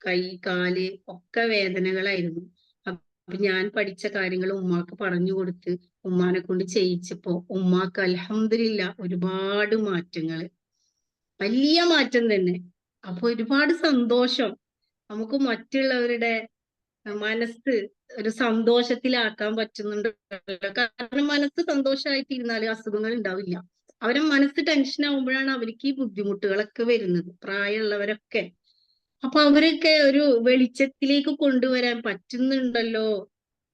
കൈ കാല് ഒക്കെ വേദനകളായിരുന്നു. അപ്പൊ ഞാൻ പഠിച്ച കാര്യങ്ങൾ ഉമ്മാക്ക് പറഞ്ഞു കൊടുത്ത് ഉമ്മാനെ കൊണ്ട് ചെയ്യിച്ചപ്പോ ഉമ്മാക്ക് അൽഹംദുലില്ലാ ഒരുപാട് മാറ്റങ്ങള്, വലിയ മാറ്റം തന്നെ. അപ്പൊ ഒരുപാട് സന്തോഷം. നമുക്ക് മറ്റുള്ളവരുടെ മനസ്സ് ഒരു സന്തോഷത്തിലാക്കാൻ പറ്റുന്നുണ്ട്. കാരണം മനസ്സ് സന്തോഷമായിട്ടിരുന്നാല് അസുഖങ്ങൾ ഉണ്ടാവില്ല. അവരെ മനസ്സ് ടെൻഷൻ ആവുമ്പോഴാണ് അവർക്ക് ഈ ബുദ്ധിമുട്ടുകളൊക്കെ വരുന്നത്, പ്രായമുള്ളവരൊക്കെ. അപ്പൊ അവരൊക്കെ ഒരു വെളിച്ചത്തിലേക്ക് കൊണ്ടുവരാൻ പറ്റുന്നുണ്ടല്ലോ.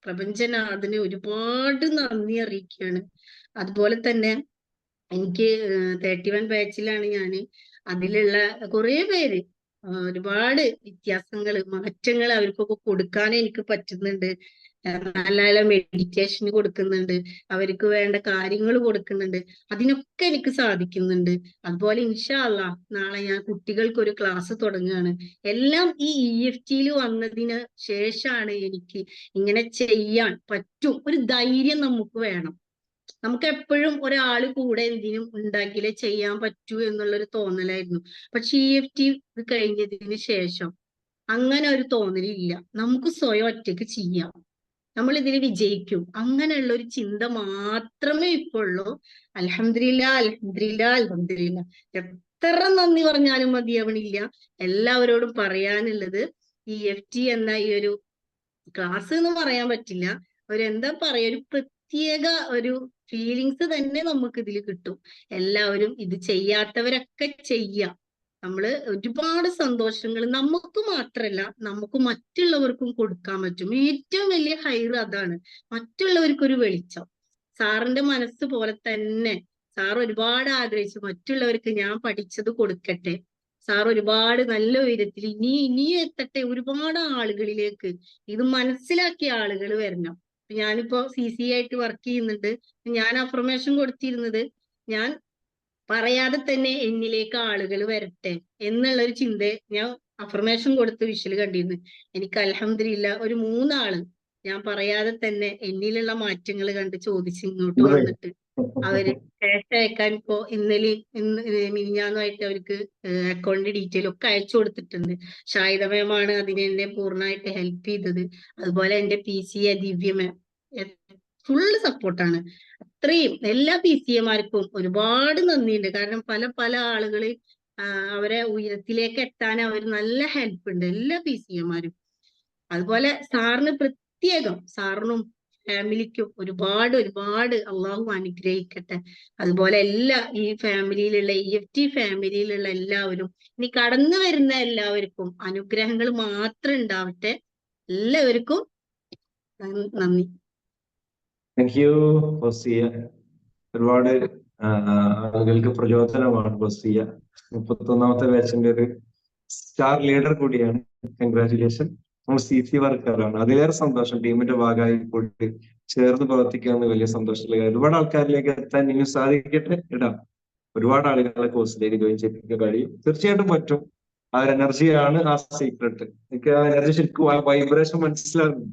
പ്രപഞ്ചനാഥന് ഒരുപാട് നന്ദി അറിയിക്കുകയാണ്. അതുപോലെ തന്നെ എനിക്ക് 31 ബാച്ചിലാണ് ഞാന്. അതിലുള്ള കുറെ പേര് ഒരുപാട് വ്യത്യാസങ്ങള്, മാറ്റങ്ങൾ അവർക്കൊക്കെ കൊടുക്കാൻ എനിക്ക് പറ്റുന്നുണ്ട്. നല്ല നല്ല മെഡിറ്റേഷൻ കൊടുക്കുന്നുണ്ട്, അവർക്ക് വേണ്ട കാര്യങ്ങൾ കൊടുക്കുന്നുണ്ട്, അതിനൊക്കെ എനിക്ക് സാധിക്കുന്നുണ്ട്. അതുപോലെ ഇൻഷാ അല്ലാഹ് നാളെ ഞാൻ കുട്ടികൾക്ക് ഒരു ക്ലാസ് തുടങ്ങുകയാണ്. എല്ലാം ഈ EFTയിൽ വന്നതിന് ശേഷമാണ് എനിക്ക് ഇങ്ങനെ ചെയ്യാൻ പറ്റും. ഒരു ധൈര്യം നമുക്ക് വേണം. നമുക്ക് എപ്പോഴും ഒരാള് കൂടെ എന്തിനും ഉണ്ടാക്കിയാലേ ചെയ്യാൻ പറ്റൂ എന്നുള്ളൊരു തോന്നലായിരുന്നു. പക്ഷെ EFT കഴിഞ്ഞതിന് ശേഷം അങ്ങനെ ഒരു തോന്നലില്ല. നമുക്ക് സ്വയം ഒറ്റയ്ക്ക് ചെയ്യാം, നമ്മൾ ഇതിൽ വിജയിക്കും, അങ്ങനെയുള്ള ഒരു ചിന്ത മാത്രമേ ഇപ്പോൾ ഉള്ളൂ. അൽഹംദുലില്ലാ, അൽഹംദുലില്ലാ, അൽഹംദുലില്ലാ. എത്ര നന്ദി പറഞ്ഞാലും മതിയാവണില്ല. എല്ലാവരോടും പറയാനുള്ളത് EFT എന്ന ഈ ഒരു ക്ലാസ് എന്ന് പറയാൻ പറ്റില്ല, എന്താ പറയാ, ഒരു പ്രത്യേക ഒരു ഫീലിങ്സ് തന്നെ നമുക്ക് ഇതിൽ കിട്ടും. എല്ലാവരും ഇത് ചെയ്യാത്തവരൊക്കെ ചെയ്യാം. നമ്മള് ഒരുപാട് സന്തോഷങ്ങൾ നമുക്ക് മാത്രല്ല നമുക്ക് മറ്റുള്ളവർക്കും കൊടുക്കാൻ പറ്റും. ഏറ്റവും വലിയ ഹൈർ അതാണ്, മറ്റുള്ളവർക്കൊരു വെളിച്ചം. സാറിന്റെ മനസ്സ് പോലെ തന്നെ സാർ ഒരുപാട് ആഗ്രഹിച്ചു മറ്റുള്ളവർക്ക് ഞാൻ പഠിച്ചത് കൊടുക്കട്ടെ. സാർ ഒരുപാട് നല്ല ഉയരത്തിൽ ഇനിയും എത്തട്ടെ, ഒരുപാട് ആളുകളിലേക്ക് ഇത് മനസ്സിലാക്കിയ ആളുകൾ വരണം. ഞാനിപ്പോ CC ആയിട്ട് വർക്ക് ചെയ്യുന്നുണ്ട്. ഞാൻ അഫർമേഷൻ കൊടുത്തിരുന്നത് ഞാൻ പറയാതെ തന്നെ എന്നിലേക്ക് ആളുകൾ വരട്ടെ എന്നുള്ളൊരു ചിന്ത ഞാൻ അഫർമേഷൻ കൊടുത്ത് വിഷൽ കണ്ടിരുന്നു. എനിക്ക് അൽഹംദുലില്ലാ ഒരു 3 ആള് ഞാൻ പറയാതെ തന്നെ എന്നിലുള്ള മാറ്റങ്ങൾ കണ്ട് ചോദിച്ച് ഇങ്ങോട്ട് വന്നിട്ട് അവര് ക്യാഷ് അയക്കാൻ ഇപ്പോ മിനിഞ്ഞാന്നുമായിട്ട് അവർക്ക് അക്കൗണ്ട് ഡീറ്റെയിൽ ഒക്കെ അയച്ചു കൊടുത്തിട്ടുണ്ട്. ഷാഹിദ മാമാണ് അതിനെ എന്നെ പൂർണ്ണമായിട്ട് ഹെൽപ്പ് ചെയ്തത്. അതുപോലെ എന്റെ PCA ദിവ്യ മാം ഫുള്ള് സപ്പോർട്ടാണ്. അത്രയും എല്ലാ PCAമാർക്കും ഒരുപാട് നന്ദിയുണ്ട്. കാരണം പല ആളുകള് അവരെ ഉയരത്തിലേക്ക് എത്താൻ അവർ നല്ല ഹെൽപ്പ് ഉണ്ട് എല്ലാ PCAമാരും. അതുപോലെ സാറിന് പ്രത്യേകം, സാറിനും ഫാമിലിക്കും ഒരുപാട് അള്ളാഹു അനുഗ്രഹിക്കട്ടെ. അതുപോലെ എല്ലാ ഈ ഫാമിലിയിലുള്ള EFT ഫാമിലിയിലുള്ള എല്ലാവരും, ഇനി കടന്നു വരുന്ന എല്ലാവർക്കും അനുഗ്രഹങ്ങൾ മാത്രം ഉണ്ടാവട്ടെ. എല്ലാവർക്കും നന്ദി. Thank you Fousiya. ഒരുപാട് ആളുകൾക്ക് പ്രചോദനമാണ് ഫൗസിയ. 31ാമത്തെ ബാച്ചിന്റെ ഒരു സ്റ്റാർ ലീഡർ കൂടിയാണ്. കൺഗ്രാറ്റുലേഷൻ. നമ്മൾ CC വർക്കറാണ്, അതിലേറെ സന്തോഷം. ടീമിന്റെ ഭാഗമായി പോയിട്ട് ചേർന്ന് പ്രവർത്തിക്കാവുന്ന വലിയ സന്തോഷമുള്ള കാര്യം. ഒരുപാട് ആൾക്കാരിലേക്ക് എത്താൻ ഇനിയും സാധിക്കട്ടെ. ഇടാം ഒരുപാട് ആളുകളെ കോഴ്സിലേക്ക് ജോയിൻ ചെയ്യിപ്പിക്കാൻ കഴിയും. തീർച്ചയായിട്ടും പറ്റും. ആ ഒരു എനർജിയാണ് ആ സീക്രട്ട്. എനിക്ക് ആ എനർജി ശരിക്കും ആ വൈബ്രേഷൻ മനസ്സിലാകുന്നു.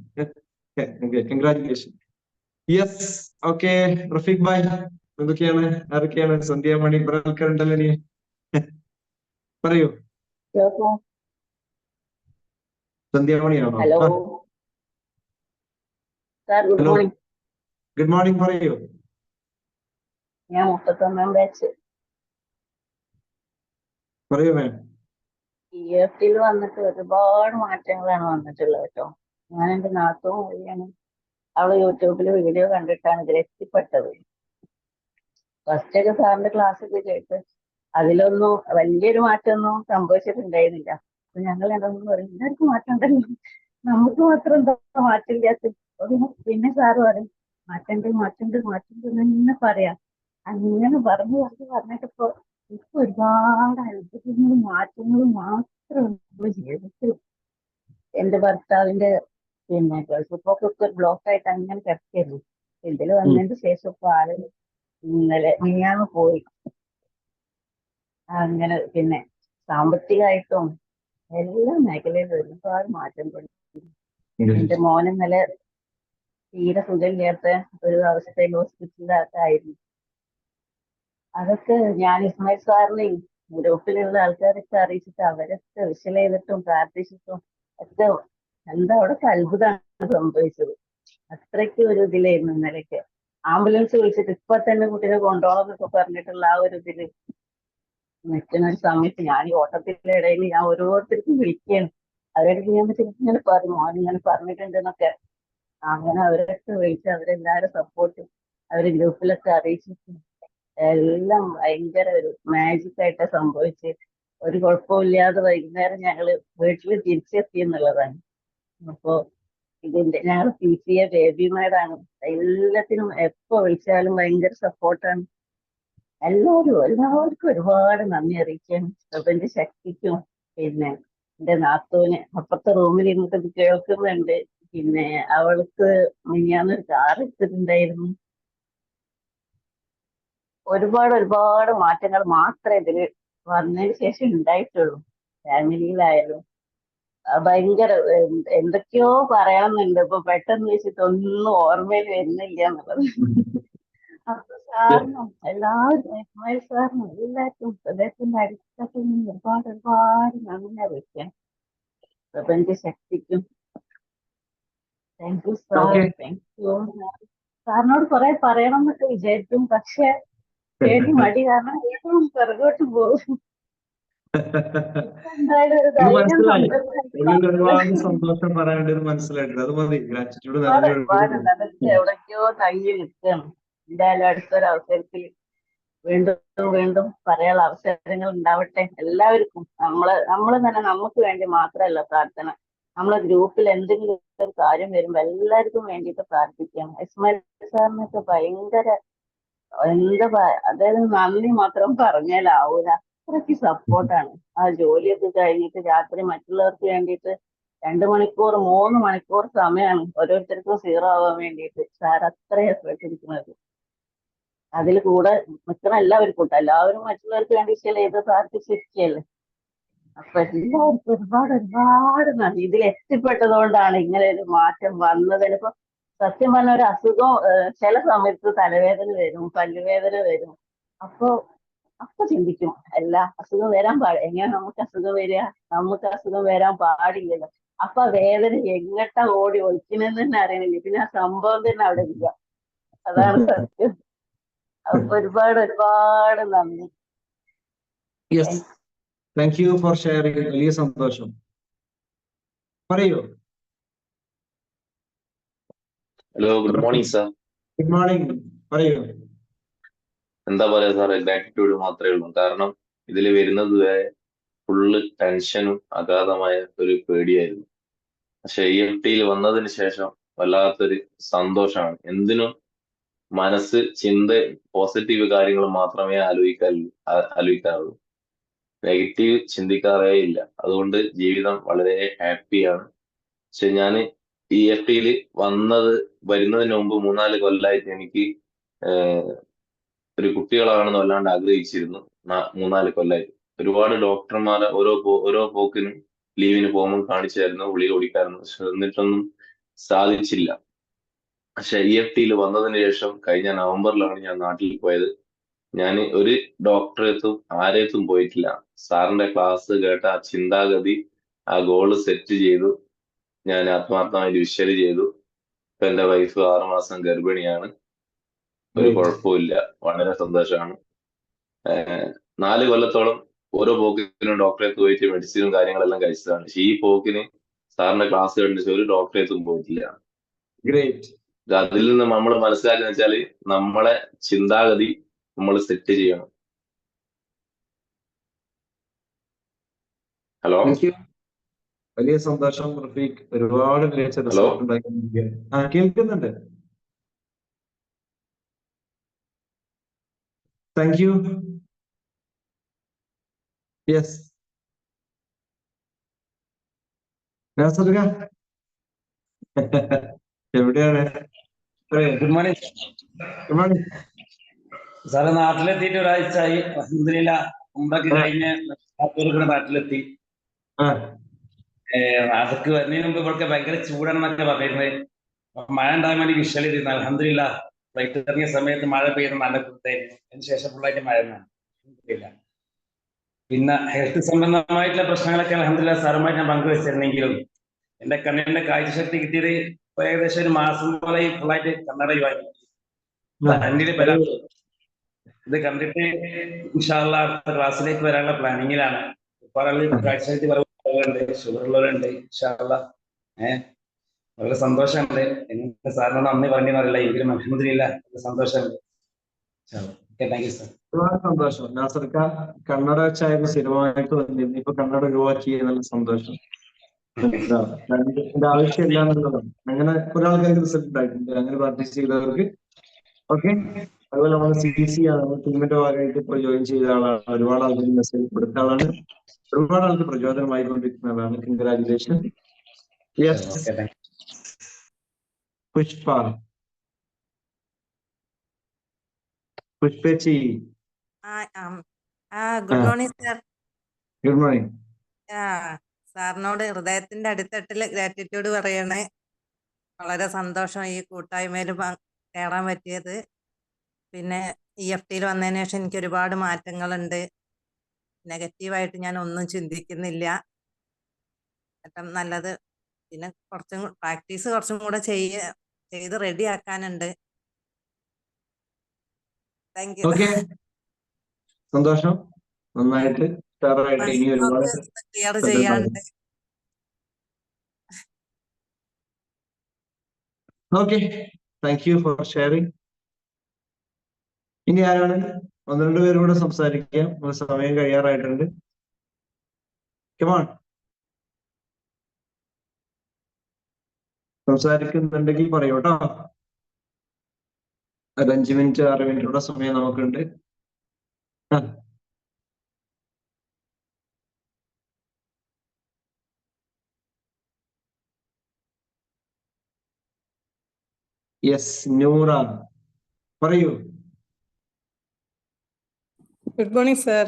കൺഗ്രാറ്റുലേഷൻ. Yes, okay. റഫീഖ് ഭായ് എന്തൊക്കെയാണ്, ആരൊക്കെയാണ്? സന്ധ്യാമണി, ഇബ്രാഹിം ഉണ്ടല്ലോ. പറയൂ. സന്ധ്യാമണിയാണോ? Hello sir, good hello, morning. Good morning. പറയൂ. ഞാൻ 31 ബാച്ച്. പറയൂ മാം. EFTയിൽ വന്നിട്ട് ഒരുപാട് മാറ്റങ്ങളാണ് വന്നിട്ടുള്ളത് കേട്ടോ. ഞാൻ എന്റെ നാത്തൂൻ വഴിയാണ്, അവള് യൂട്യൂബിൽ വീഡിയോ കണ്ടിട്ടാണ് ഇതിൽ എത്തിപ്പെട്ടത്. ഫസ്റ്റ് ഒക്കെ സാറിന്റെ ക്ലാസ് ഒക്കെ കേട്ട് അതിലൊന്നും വലിയൊരു മാറ്റമൊന്നും സംഭവിച്ചിട്ടുണ്ടായിരുന്നില്ല. അപ്പൊ ഞങ്ങൾ എന്തെന്ന് പറയും, എല്ലാവർക്കും മാറ്റം ഉണ്ടല്ലോ, നമുക്ക് മാത്രം എന്താ മാറ്റില്ലാത്ത. പിന്നെ സാറ് പറയും മാറ്റണ്ട് തന്നെ പറയാം. അങ്ങനെ പറഞ്ഞിട്ടിപ്പോ ഇപ്പൊ ഒരുപാട് അത്ഭുതങ്ങളും മാറ്റങ്ങളും മാത്രം നമ്മുടെ ജീവിതത്തിൽ. എന്റെ ഭർത്താവിന്റെ ഗൾഫ് പോക്കൊക്കെ ഒരു ബ്ലോക്ക് ആയിട്ട് അങ്ങനെ കിടക്കായിരുന്നു. ഇതിൽ വന്നതിന് ശേഷം ഇപ്പൊ ആള് ഇന്നലെ മിനിഞ്ഞാന്ന് പോയി. അങ്ങനെ പിന്നെ സാമ്പത്തികമായിട്ടും എല്ലാ മേഖലയിലും ഒരുപാട് മാറ്റം കൊണ്ട്. എന്റെ മോൻ ഇന്നലെ തീരെ സുഖമില്ലാത്ത ഒരു അവസ്ഥയിൽ ഹോസ്പിറ്റലിലായിരുന്നു. അതൊക്കെ ഞാൻ ഇസ്മായിൽ സാറിനെയും ഗ്രൂപ്പിലുള്ള ആൾക്കാരൊക്കെ അറിയിച്ചിട്ട് അവരൊക്കെ വിഷൽ ചെയ്തിട്ടും പ്രാർത്ഥിച്ചിട്ടും ഒക്കെ എന്താ അവിടെ അത്ഭുതമാണ് സംഭവിച്ചത്. അത്രയ്ക്ക് ഒരു ഇതിലായിരുന്നു ഇന്നലെയൊക്കെ. ആംബുലൻസ് വിളിച്ചിട്ട് ഇപ്പൊ തന്നെ കുട്ടീനെ കൊണ്ടുപോകണം എന്നൊക്കെ പറഞ്ഞിട്ടുള്ള ആ ഒരു ഇതില് നിൽക്കുന്ന ഒരു സമയത്ത് ഞാൻ ഈ ഓട്ടത്തിന്റെ ഇടയിൽ ഞാൻ ഓരോരുത്തർക്കും വിളിക്കുകയാണ്. അവരുടെ ഞാൻ ഇങ്ങനെ പറഞ്ഞു, മോൻ ഇങ്ങനെ പറഞ്ഞിട്ടുണ്ടെന്നൊക്കെ. അങ്ങനെ അവരൊക്കെ വിളിച്ച് അവരെല്ലാരും സപ്പോർട്ട് അവര് ഗ്രൂപ്പിലൊക്കെ അറിയിച്ചിട്ട് എല്ലാം ഭയങ്കര ഒരു മാജിക് ആയിട്ട് സംഭവിച്ച് ഒരു കുഴപ്പമില്ലാതെ വൈകുന്നേരം ഞങ്ങള് വീട്ടിൽ തിരിച്ചെത്തി എന്നുള്ളതാണ്. അപ്പോ ഞങ്ങൾ PCA ബേബിമാരാണ്. എല്ലാത്തിനും എപ്പോ വിളിച്ചാലും ഭയങ്കര സപ്പോർട്ടാണ്. എല്ലാവർക്കും ഒരുപാട് നന്ദി അറിയിക്കാൻ എന്റെ ശക്തിക്കും. പിന്നെ എന്റെ നാത്തൂന് അപ്പുറത്തെ റൂമിൽ ഇരുന്നിട്ട് കേൾക്കുന്നുണ്ട്. പിന്നെ അവൾക്ക് മിനിഞ്ഞാന്നൊരു കാർ എടുത്തിട്ടുണ്ടായിരുന്നു. ഒരുപാട് മാറ്റങ്ങൾ മാത്രമേ ഇതില് വന്നതിന് ശേഷം ഉണ്ടായിട്ടുള്ളൂ. ഫാമിലിയിലായാലും ഭയങ്കര എന്തൊക്കെയോ പറയണമെന്നുണ്ട്. ഇപ്പൊ പെട്ടെന്ന് വെച്ചിട്ട് ഒന്നും ഓർമ്മയിൽ വരുന്നില്ല എന്നുള്ളത്. അപ്പൊ സാറിനും എല്ലാവരും ഇസ്മായിൽ സാറിനും എല്ലാവർക്കും ഹൃദയത്തിന്റെ അടിത്തട്ടിൽ നിന്ന് ഒരുപാട് നന്ദി അറിയിക്കാൻ പ്രപഞ്ച ശക്തിക്കും. Thank you sir, thank U. സാറിനോട് കുറെ പറയണം എന്നൊക്കെ വിചാരിക്കും, പക്ഷെ പേടി മടി കാരണം ഏറ്റവും പിറകോട്ട് പോകും. എന്തായാലും ഒരു ധൈര്യം ഒരുപാട് സന്തോഷം പറയാണ്ട് മനസ്സിലായിട്ടുണ്ട്. അത് മതി. ഗ്രാറ്റിറ്റ്യൂഡ് അതൊക്കെ എവിടേക്കോ തങ്ങി നിൽക്കണം. എന്തായാലും അടുത്തൊരു അവസരത്തിൽ വീണ്ടും പറയാനുള്ള അവസരങ്ങൾ ഉണ്ടാവട്ടെ എല്ലാവർക്കും. നമ്മള് തന്നെ നമുക്ക് വേണ്ടി മാത്രമല്ല പ്രാർത്ഥന, നമ്മളെ ഗ്രൂപ്പിൽ എന്തെങ്കിലും ഒരു കാര്യം വരുമ്പോ എല്ലാവർക്കും വേണ്ടിയിട്ട് പ്രാർത്ഥിക്കണം. ഇസ്മായിൽ സാറിനൊക്കെ ഭയങ്കര അതായത് നന്ദി മാത്രം പറഞ്ഞാലാവൂല. അത്രയ്ക്ക് സപ്പോർട്ടാണ്. ആ ജോലിയൊക്കെ കഴിഞ്ഞിട്ട് രാത്രി മറ്റുള്ളവർക്ക് വേണ്ടിയിട്ട് 2 മണിക്കൂർ 3 മണിക്കൂർ സമയമാണ് ഓരോരുത്തർക്കും 0 ആവാൻ വേണ്ടിയിട്ട് സാർ അത്രയും എഫേർട്ട് എടുക്കുന്നത്. അതിൽ കൂടെ നിൽക്കുന്ന എല്ലാവർക്കും കൂട്ടം എല്ലാവരും മറ്റുള്ളവർക്ക് വേണ്ടി ചെയ്ത് പ്രാർത്ഥിച്ചിരിക്കുകയല്ലേ. അപ്പൊ എല്ലാവർക്കും ഒരുപാട് നന്ദി. ഇതിൽ എത്തിപ്പെട്ടത് കൊണ്ടാണ് ഇങ്ങനെ ഒരു മാറ്റം വന്നതിന്. ഇപ്പൊ സത്യം പറഞ്ഞ ഒരു അസുഖം ചില സമയത്ത് തലവേദന വരും, പല്ലുവേദന വരും. അപ്പൊ ചിന്തിക്കും, അല്ല അസുഖം വരാൻ എങ്ങനെ നമുക്ക് അസുഖം വരിക? നമുക്ക് അസുഖം വരാൻ പാടില്ലല്ലോ. അപ്പൊ വേദന എങ്ങട്ടാ ഓടി ഒളിക്കണെന്ന് തന്നെ അറിയണില്ല. പിന്നെ ആ സംഭവം തന്നെ അവിടെ ഇല്ല. അതാണ് സത്യം. അപ്പൊ ഒരുപാട് നന്ദി. Thank you for sharing. വലിയ സന്തോഷം. പറയൂ. Hello, good morning sir. Good morning. പറയൂ. എന്താ പറയാ സാറേ, ഗ്രാറ്റിറ്റ്യൂഡ് മാത്രമേ ഉള്ളൂ. കാരണം ഇതിൽ വരുന്നത് വരെ ഫുള്ള് ടെൻഷനും അഗാധമായ ഒരു പേടിയായിരുന്നു. പക്ഷെ EFTയിൽ വന്നതിന് ശേഷം വല്ലാത്തൊരു സന്തോഷമാണ്. എന്തിനും മനസ്സ് ചിന്ത പോസിറ്റീവ് കാര്യങ്ങൾ മാത്രമേ ആലോചിക്കാറുള്ളൂ. നെഗറ്റീവ് ചിന്തിക്കാറേ ഇല്ല. അതുകൊണ്ട് ജീവിതം വളരെ ഹാപ്പിയാണ്. പക്ഷെ ഞാൻ EFTയിൽ വരുന്നതിന് മുമ്പ് 3-4 കൊല്ലമായിട്ട് എനിക്ക് ഒരു കുട്ടികളാണെന്ന് വല്ലാണ്ട് ആഗ്രഹിച്ചിരുന്നു. 3-4 കൊല്ലമായിട്ട് ഒരുപാട് ഡോക്ടർമാരെ ഓരോ പോക്കിനും ലീവിന് പോകുമ്പോൾ കാണിച്ചായിരുന്നു, ഗുളിക കുടിക്കായിരുന്നു. പക്ഷെ എന്നിട്ടൊന്നും സാധിച്ചില്ല. പക്ഷെ EFTയിൽ വന്നതിന് ശേഷം കഴിഞ്ഞ നവംബറിലാണ് ഞാൻ നാട്ടിൽ പോയത്. ഞാൻ ഒരു ഡോക്ടറെത്തും ആരെത്തും പോയിട്ടില്ല. സാറിന്റെ ക്ലാസ് കേട്ട ആ ചിന്താഗതി, ആ ഗോള് സെറ്റ് ചെയ്തു. ഞാൻ ആത്മാർത്ഥമായിട്ട് വിഷ്വൽ ചെയ്തു. ഇപ്പൊ എന്റെ വൈഫ് 6 മാസം ഗർഭിണിയാണ്. ഒരു കുഴപ്പമില്ല, വളരെ സന്തോഷമാണ്. 4 കൊല്ലത്തോളം ഓരോ പോക്കിനും ഡോക്ടറെ പോയിട്ട് മെഡിസിനും കാര്യങ്ങളെല്ലാം കഴിച്ചതാണ്. പക്ഷെ ഈ പോക്കിന് സാറിന്റെ ക്ലാസ് കണ്ടിട്ട് ഒരു ഡോക്ടറെത്തും പോയിട്ടില്ല. അതിൽ നിന്ന് നമ്മൾ മനസ്സിലാക്കുന്ന വെച്ചാല് നമ്മളെ ചിന്താഗതി നമ്മൾ സെറ്റ് ചെയ്യണം. ഹലോ, വലിയ സന്തോഷം റഫീഖ്, ഒരുപാട് മികച്ച റിസൾട്ട് ഉണ്ടാക്കിയിരിക്കുകയാണ്. കേൾക്കുന്നുണ്ട്. Thank you. യെസ് എവിടെയാണ്? Good morning. Good morning sir. നാട്ടിലെത്തിയിട്ട് ഒരാഴ്ചയായി. അൽഹംദുലില്ലാ ഉംറക്ക് കഴിഞ്ഞ് നാട്ടിലെത്തി. അതൊക്കെ വരുന്നതിന് മുമ്പ് ഇവർക്ക് ഭയങ്കര ചൂടാണെന്നൊക്കെ പറഞ്ഞിരുന്നത്. മഴ ഉണ്ടാകാൻ വേണ്ടി വിഷ്വൽ ചെയ്തിരുന്നു. അൽഹംദുലില്ലാ ഫ്ലൈറ്റ് ഇറങ്ങിയ സമയത്ത് മഴ പെയ്യുന്ന നല്ല കുത്തായിരുന്നു. അതിനുശേഷം ഫുള്ളായിട്ട് മഴ ഇല്ല. പിന്നെ ഹെൽത്ത് സംബന്ധമായിട്ടുള്ള പ്രശ്നങ്ങളൊക്കെ അൽഹംദുലില്ലാ സാറുമായി ഞാൻ പങ്കുവെച്ചിരുന്നെങ്കിലും എന്റെ കണ്ണിന്റെ കാഴ്ചശക്തി കിട്ടിയത് ഏകദേശം ഒരു മാസം പോലെ ഫുള്ളായിട്ട് കണ്ണടയുമായിരുന്നു. ഇത് കണ്ടിട്ട് ഇൻഷാ അല്ലാഹ് അടുത്ത ക്ലാസ്സിലേക്ക് വരാനുള്ള പ്ലാനിങ്ങിലാണ്. കാഴ്ചശക്തി കുറവുണ്ട്, ഷുഗർ ഉള്ളവരുണ്ട്. ഇൻഷാ അല്ലാഹ് വളരെ സന്തോഷമുണ്ട്. എനിക്ക് സാറിനോട് നന്ദി പറഞ്ഞില്ല, എങ്കിലും അൽഹംദുലില്ലാ സന്തോഷമുണ്ട്. Thank you sir. ഒരുപാട് സന്തോഷം. നാസർക്ക കന്നഡ വെച്ചായിരുന്നു സ്ഥിരമായിട്ട് വന്നിരുന്നു. ഇപ്പൊ കന്നഡ ഒഴിവാക്കി. നല്ല സന്തോഷം. എന്റെ ആവശ്യമില്ല എന്നുള്ളതാണ്. അങ്ങനെ കുറെ ആൾക്കാർക്ക് റിസൾട്ട് ഉണ്ടായിട്ടുണ്ട്, അങ്ങനെ പ്രാക്ടീസ് ചെയ്തവർക്ക്. ഓക്കെ, അതുപോലെ നമ്മൾ CC ആണ്, നമ്മൾ ടീമിന്റെ ഭാഗമായിട്ട് ഇപ്പോൾ ജോയിൻ ചെയ്ത ആളാണ്. ഒരുപാട് ആൾക്കാർ മെസ്സേജ് കൊടുത്ത ആളാണ്. ഒരുപാട് ആൾക്ക് പ്രചോദനമായിക്കൊണ്ടിരിക്കുന്ന ആളാണ്. കൺഗ്രാജുലേഷൻ. പുഷ്പ, പുഷ്പേച്ചി. Good morning sir. Good morning. സാറിനോട് ഹൃദയത്തിന്റെ അടിത്തട്ടില് ഗ്രാറ്റിറ്റ്യൂഡ് പറയണേ. വളരെ സന്തോഷം ഈ കൂട്ടായ്മയിൽ കയറാൻ പറ്റിയത്. പിന്നെ EFT വന്നതിന് ശേഷം എനിക്ക് ഒരുപാട് മാറ്റങ്ങളുണ്ട്. നെഗറ്റീവായിട്ട് ഞാൻ ഒന്നും ചിന്തിക്കുന്നില്ല. ഏറ്റവും നല്ലത്. പിന്നെ പ്രാക്ടീസ് കുറച്ചും കൂടെ ചെയ്ത് റെഡി ആക്കാനുണ്ട്. Thank you. സന്തോഷം. നന്നായിട്ട് ഇനി ഒരുപാട് ക്ലിയർ ചെയ്യാനുണ്ട്. Okay, thank you for sharing. ഇനി ആരാണ്? 1-2 പേരും കൂടെ സംസാരിക്കാം. സമയം കഴിയാറായിട്ടുണ്ട്. Come on. സംസാരിക്കുന്നുണ്ടെങ്കിൽ പറയൂ കേട്ടോ. ഒരു 5 മിനിറ്റ് 6 മിനിറ്റോടെ സമയം നമുക്കുണ്ട്. യെസ്, നൂറ പറയൂ. Good morning sir.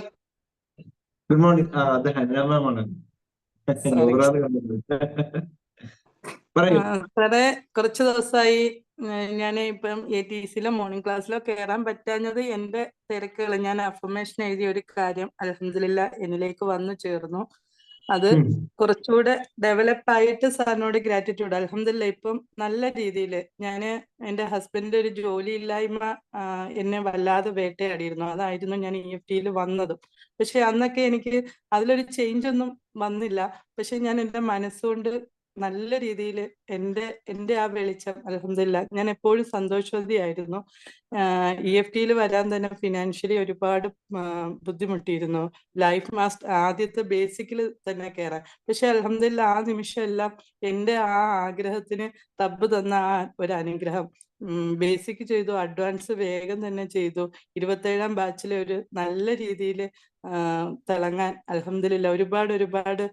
Good morning. അത് ഹന മാമാണ്. സാറേ, കുറച്ച് ദിവസമായി ഞാൻ ഇപ്പം ATCയിലോ മോർണിംഗ് ക്ലാസ്സിലോ കയറാൻ പറ്റാഞ്ഞത് എന്റെ തിരക്കുകൾ. ഞാൻ അഫർമേഷൻ എഴുതിയ ഒരു കാര്യം അൽഹംദുലില്ലാ എന്നിലേക്ക് വന്നു ചേർന്നു. അത് കുറച്ചുകൂടെ ഡെവലപ്പ് ആയിട്ട് സാറിനോട് ഗ്രാറ്റിറ്റ്യൂഡ്. അൽഹംദുലില്ലാ ഇപ്പം നല്ല രീതിയിൽ എൻ്റെ ഹസ്ബൻഡിന്റെ ഒരു ജോലി ഇല്ലായ്മ എന്നെ വല്ലാതെ വേട്ടയാടിയിരുന്നു. അതായിരുന്നു ഞാൻ EFTയിൽ വന്നതും. പക്ഷെ അന്നൊക്കെ എനിക്ക് അതിലൊരു ചേഞ്ച് ഒന്നും വന്നില്ല. പക്ഷെ ഞാൻ എൻ്റെ മനസ്സുകൊണ്ട് നല്ല രീതിയിൽ എൻ്റെ ആ വെളിച്ചം അൽഹംദുലില്ലാ ഞാൻ എപ്പോഴും സന്തോഷവതിയായിരുന്നു. EFTയിൽ വരാൻ തന്നെ ഫിനാൻഷ്യലി ഒരുപാട് ബുദ്ധിമുട്ടിയിരുന്നു. ലൈഫ് മാസ്റ്റർ ആദ്യത്തെ ബേസിക്കിൽ തന്നെ കയറാൻ. പക്ഷെ അൽഹംദുലില്ലാ ആ നിമിഷം എല്ലാം എൻ്റെ ആ ആഗ്രഹത്തിന് തബ്ബ് തന്ന ആ ഒരു അനുഗ്രഹം. ബേസിക് ചെയ്തു, അഡ്വാൻസ് വേഗം തന്നെ ചെയ്തു. 27ാം ബാച്ചിലെ ഒരു നല്ല രീതിയിൽ തിളങ്ങാൻ അൽഹംദുലില്ലാ ഒരുപാട്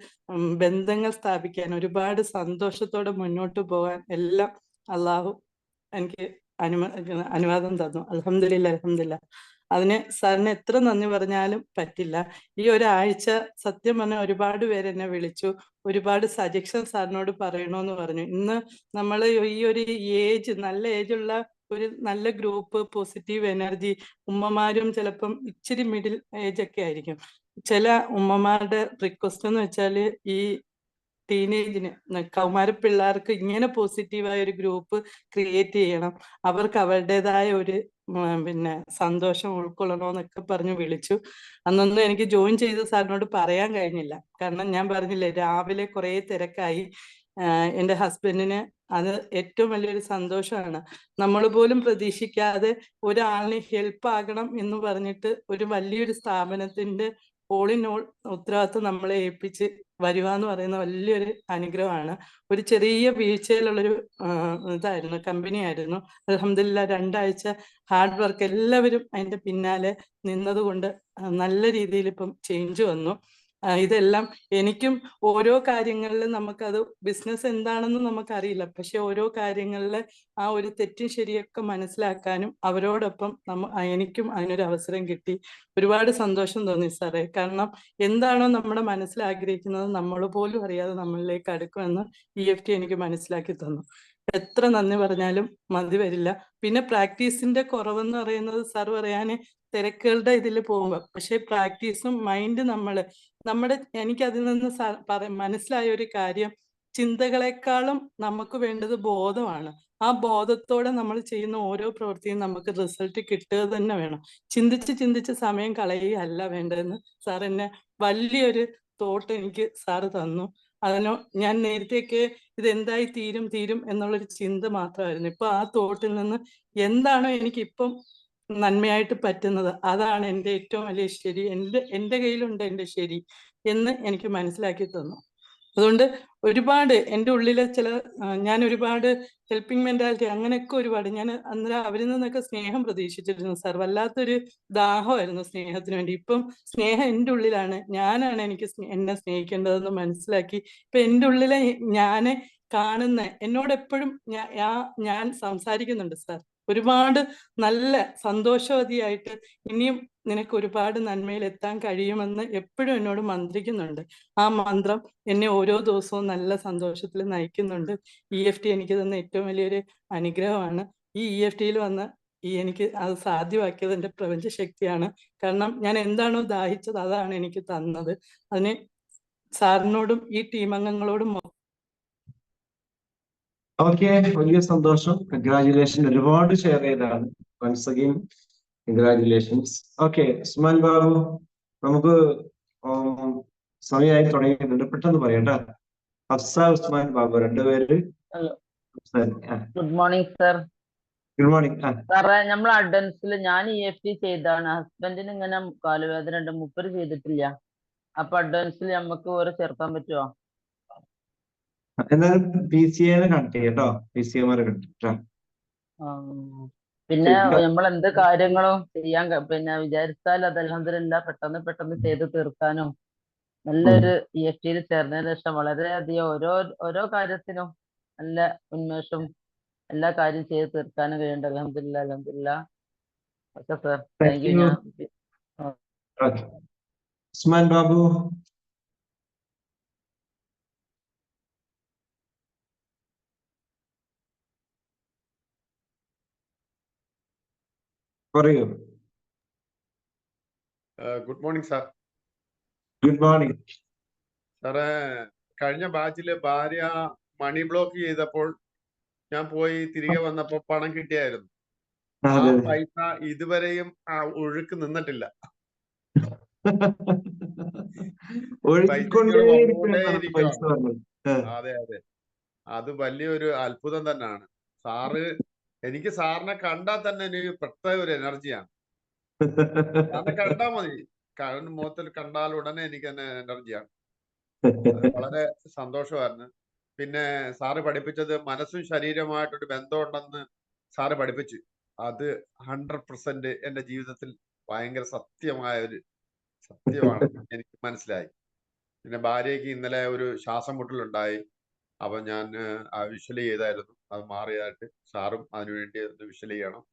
ബന്ധങ്ങൾ സ്ഥാപിക്കാൻ, ഒരുപാട് സന്തോഷത്തോടെ മുന്നോട്ട് പോകാൻ എല്ലാം അള്ളാഹു എനിക്ക് അനുവാദം തന്നു. അൽഹംദുലില്ലാ. അതിന് സാറിന് എത്ര നന്ദി പറഞ്ഞാലും പറ്റില്ല. ഈ ഒരാഴ്ച സത്യം പറഞ്ഞാൽ ഒരുപാട് പേര് എന്നെ വിളിച്ചു, ഒരുപാട് സജഷൻ സാറിനോട് പറയണമെന്ന് പറഞ്ഞു. ഇന്ന് നമ്മൾ ഈ ഒരു നല്ല ഏജുള്ള ഒരു നല്ല ഗ്രൂപ്പ്, പോസിറ്റീവ് എനർജി. ഉമ്മമാരും ചിലപ്പം ഇച്ചിരി മിഡിൽ ഏജ് ഒക്കെ ആയിരിക്കും. ചില ഉമ്മമാരുടെ റിക്വസ്റ്റ് എന്ന് വെച്ചാല് ഈ ടീനേജിന് കൗമാര പിള്ളേർക്ക് ഇങ്ങനെ പോസിറ്റീവായ ഒരു ഗ്രൂപ്പ് ക്രിയേറ്റ് ചെയ്യണം, അവർക്ക് അവരുടേതായ ഒരു പിന്നെ സന്തോഷം ഉൾക്കൊള്ളണമെന്നൊക്കെ പറഞ്ഞ് വിളിച്ചു. അന്നൊന്നും എനിക്ക് ജോയിൻ ചെയ്ത സാറിനോട് പറയാൻ കഴിഞ്ഞില്ല. കാരണം ഞാൻ പറഞ്ഞില്ലേ, രാവിലെ കുറേ തിരക്കായി. എൻ്റെ ഹസ്ബൻഡിന് അത് ഏറ്റവും വലിയൊരു സന്തോഷമാണ്. നമ്മൾ പോലും പ്രതീക്ഷിക്കാതെ ഒരാളിന് ഹെൽപ്പ് ആകണം എന്ന് പറഞ്ഞിട്ട് ഒരു വലിയൊരു സ്ഥാപനത്തിന്റെ ഓൾ ഇൻ ഓൾ ഉത്തരവാദിത്വം നമ്മളെ ഏൽപ്പിച്ച് വരിക എന്ന് പറയുന്ന വലിയൊരു അനുഗ്രഹമാണ്. ഒരു ചെറിയ വീഴ്ചയിലുള്ളൊരു ഇതായിരുന്നു, കമ്പനി ആയിരുന്നു. അൽഹംദുലില്ലാഹ് 2 ആഴ്ച ഹാർഡ് വർക്ക് എല്ലാവരും അതിന്റെ പിന്നാലെ നിന്നതുകൊണ്ട് നല്ല രീതിയിൽ ഇപ്പം ചേഞ്ച് വന്നു. ഇതെല്ലാം എനിക്കും ഓരോ കാര്യങ്ങളിൽ നമുക്കത് ബിസിനസ് എന്താണെന്ന് നമുക്കറിയില്ല, പക്ഷെ ഓരോ കാര്യങ്ങളിൽ ആ ഒരു തെറ്റും ശരിയൊക്കെ മനസ്സിലാക്കാനും അവരോടൊപ്പം എനിക്കും അതിനൊരു അവസരം കിട്ടി. ഒരുപാട് സന്തോഷം തോന്നി സാറേ. കാരണം എന്താണോ നമ്മുടെ മനസ്സിൽ ആഗ്രഹിക്കുന്നത് നമ്മൾ പോലും അറിയാതെ നമ്മളിലേക്ക് അടുക്കുമെന്ന് EFT എനിക്ക് മനസ്സിലാക്കി തന്നു. എത്ര നന്ദി പറഞ്ഞാലും മതി വരില്ല. പിന്നെ പ്രാക്ടീസിന്റെ കുറവെന്ന് പറയുന്നത് സാർ പറയാന് തിരക്കുകളുടെ ഇതിൽ പോകുമ്പോൾ, പക്ഷെ പ്രാക്ടീസും മൈൻഡ് എനിക്ക് അതിൽ നിന്ന് മനസ്സിലായ ഒരു കാര്യം, ചിന്തകളെക്കാളും നമുക്ക് വേണ്ടത് ബോധമാണ്. ആ ബോധത്തോടെ നമ്മൾ ചെയ്യുന്ന ഓരോ പ്രവൃത്തിയും നമുക്ക് റിസൾട്ട് കിട്ടുക തന്നെ വേണം. ചിന്തിച്ച് സമയം കളയുകയല്ല വേണ്ടതെന്ന് സാർ എന്നെ വലിയൊരു തോട്ട് എനിക്ക് സാറ് തന്നു. അതിനോ ഞാൻ നേരത്തെയൊക്കെ ഇതെന്തായി തീരും എന്നുള്ളൊരു ചിന്ത മാത്രമായിരുന്നു. ഇപ്പൊ ആ തോട്ടിൽ നിന്ന് എന്താണോ എനിക്കിപ്പം നന്മയായിട്ട് പറ്റുന്നത് അതാണ് എൻ്റെ ഏറ്റവും വലിയ ശരി, എൻ്റെ കയ്യിലുണ്ട് എൻ്റെ ശരി എന്ന് എനിക്ക് മനസ്സിലാക്കി തന്നു. അതുകൊണ്ട് ഒരുപാട് എൻ്റെ ഉള്ളിലെ ഞാൻ ഒരുപാട് ഹെൽപ്പിംഗ് മെന്റാലിറ്റി അങ്ങനെയൊക്കെ ഒരുപാട് ഞാൻ അന്നേരം അവരിൽ നിന്നൊക്കെ സ്നേഹം പ്രതീക്ഷിച്ചിരുന്നു സാർ. വല്ലാത്തൊരു ദാഹമായിരുന്നു സ്നേഹത്തിന് വേണ്ടി. ഇപ്പം സ്നേഹം എൻ്റെ ഉള്ളിലാണ്, ഞാനാണ് എന്നെ സ്നേഹിക്കേണ്ടതെന്ന് മനസ്സിലാക്കി. ഇപ്പൊ എൻ്റെ ഉള്ളിലെ ഞാനെ കാണുന്ന എന്നോട് എപ്പോഴും ഞാൻ സംസാരിക്കുന്നുണ്ട് സാർ. ഒരുപാട് നല്ല സന്തോഷവതിയായിട്ട് ഇനിയും നിനക്ക് ഒരുപാട് നന്മയിൽ എത്താൻ കഴിയുമെന്ന് എപ്പോഴും എന്നോട് മന്ത്രിക്കുന്നുണ്ട്. ആ മന്ത്രം എന്നെ ഓരോ ദിവസവും നല്ല സന്തോഷത്തിൽ നയിക്കുന്നുണ്ട്. EFT എനിക്ക് തന്ന ഏറ്റവും വലിയൊരു അനുഗ്രഹമാണ്. ഈ EFTയിൽ വന്ന് എനിക്ക് അത് സാധ്യമാക്കിയത് എൻ്റെ പ്രപഞ്ച ശക്തിയാണ്. കാരണം ഞാൻ എന്താണോ ദാഹിച്ചത് അതാണ് എനിക്ക് തന്നത്. അതിന് സാറിനോടും ഈ ടീം അംഗങ്ങളോടും ഓക്കെ, വലിയ സന്തോഷം. കൺഗ്രാജുലേഷൻ. ഒരുപാട് ഷെയർ ചെയ്തതാണ്. Once again congratulations. Okay, Usman Babu, നമുക്ക് സമയമായി തുടങ്ങിയിട്ടുണ്ട്, പെട്ടെന്ന് പറയണ്ട. ഹഫ്സ, ഉസ്മാൻ ബാബു രണ്ടുപേര്. Good morning sir. Good morning. സാറേ, നമ്മൾ അഡ്വാൻസിൽ ഞാൻ EFT ചെയ്താണ്. ഹസ്ബൻഡിന് ഇങ്ങനെ കാലുവേദന ഉണ്ട്, മുപ്പര് ചെയ്തിട്ടില്ല. അപ്പൊ അഡ്വാൻസിൽ നമുക്ക് ഓരോ ചേർക്കാൻ പറ്റുമോ? എന്നാലും PCA കണക്ട് ചെയ്യട്ടോ, PCAമാരെ കണക്ട്. പിന്നെ നമ്മൾ എന്ത് കാര്യങ്ങളും ചെയ്യാൻ വിചാരിച്ചാൽ അത് അൽഹംദുലില്ലാഹ് പെട്ടെന്ന് ചെയ്ത് തീർക്കാനും നല്ലൊരു EFTയിൽ ചേർന്നതിന് ശേഷം വളരെയധികം ഓരോ കാര്യത്തിനും നല്ല ഉന്മേഷവും എല്ലാ കാര്യം ചെയ്ത് തീർക്കാനും കഴിയുന്നുണ്ട്. അൽഹംദുലില്ലാഹ്. Okay sir, thank you. Usman Babu. പറയൂ. Good morning sir. Good morning സാറേ, കഴിഞ്ഞ ബാച്ചില് ഭാര്യ മണി ബ്ലോക്ക് ചെയ്തപ്പോൾ ഞാൻ പോയി തിരികെ വന്നപ്പോ പണം കിട്ടിയായിരുന്നു. ആ പൈസ ഇതുവരെയും ആ ഒഴുക്ക് നിന്നിട്ടില്ല. അതെ, അത് വലിയൊരു അത്ഭുതം തന്നെയാണ് സാറ്. എനിക്ക് സാറിനെ കണ്ടാൽ തന്നെ എനിക്ക് പ്രത്യേക ഒരു എനർജിയാണ്. സാറിനെ കണ്ടാ മതി, മുഖത്തിൽ കണ്ടാൽ ഉടനെ എനിക്ക് തന്നെ എനർജിയാണ്. വളരെ സന്തോഷമായിരുന്നു. പിന്നെ സാറ് പഠിപ്പിച്ചത് മനസ്സും ശരീരവുമായിട്ടൊരു ബന്ധമുണ്ടെന്ന് സാറ് പഠിപ്പിച്ചു. അത് 100% എന്റെ ജീവിതത്തിൽ ഭയങ്കര സത്യമാണ് എനിക്ക് മനസ്സിലായി. പിന്നെ ഭാര്യയ്ക്ക് ഇന്നലെ ഒരു ശ്വാസം മുട്ടലുണ്ടായി. അപ്പൊ ഞാൻ വിഷ്വൽ ചെയ്തായിരുന്നു, അത് മാറിയതായിട്ട്. സാറും അതിനുവേണ്ടി ഒന്ന് വിഷ്വൽ ചെയ്യണം.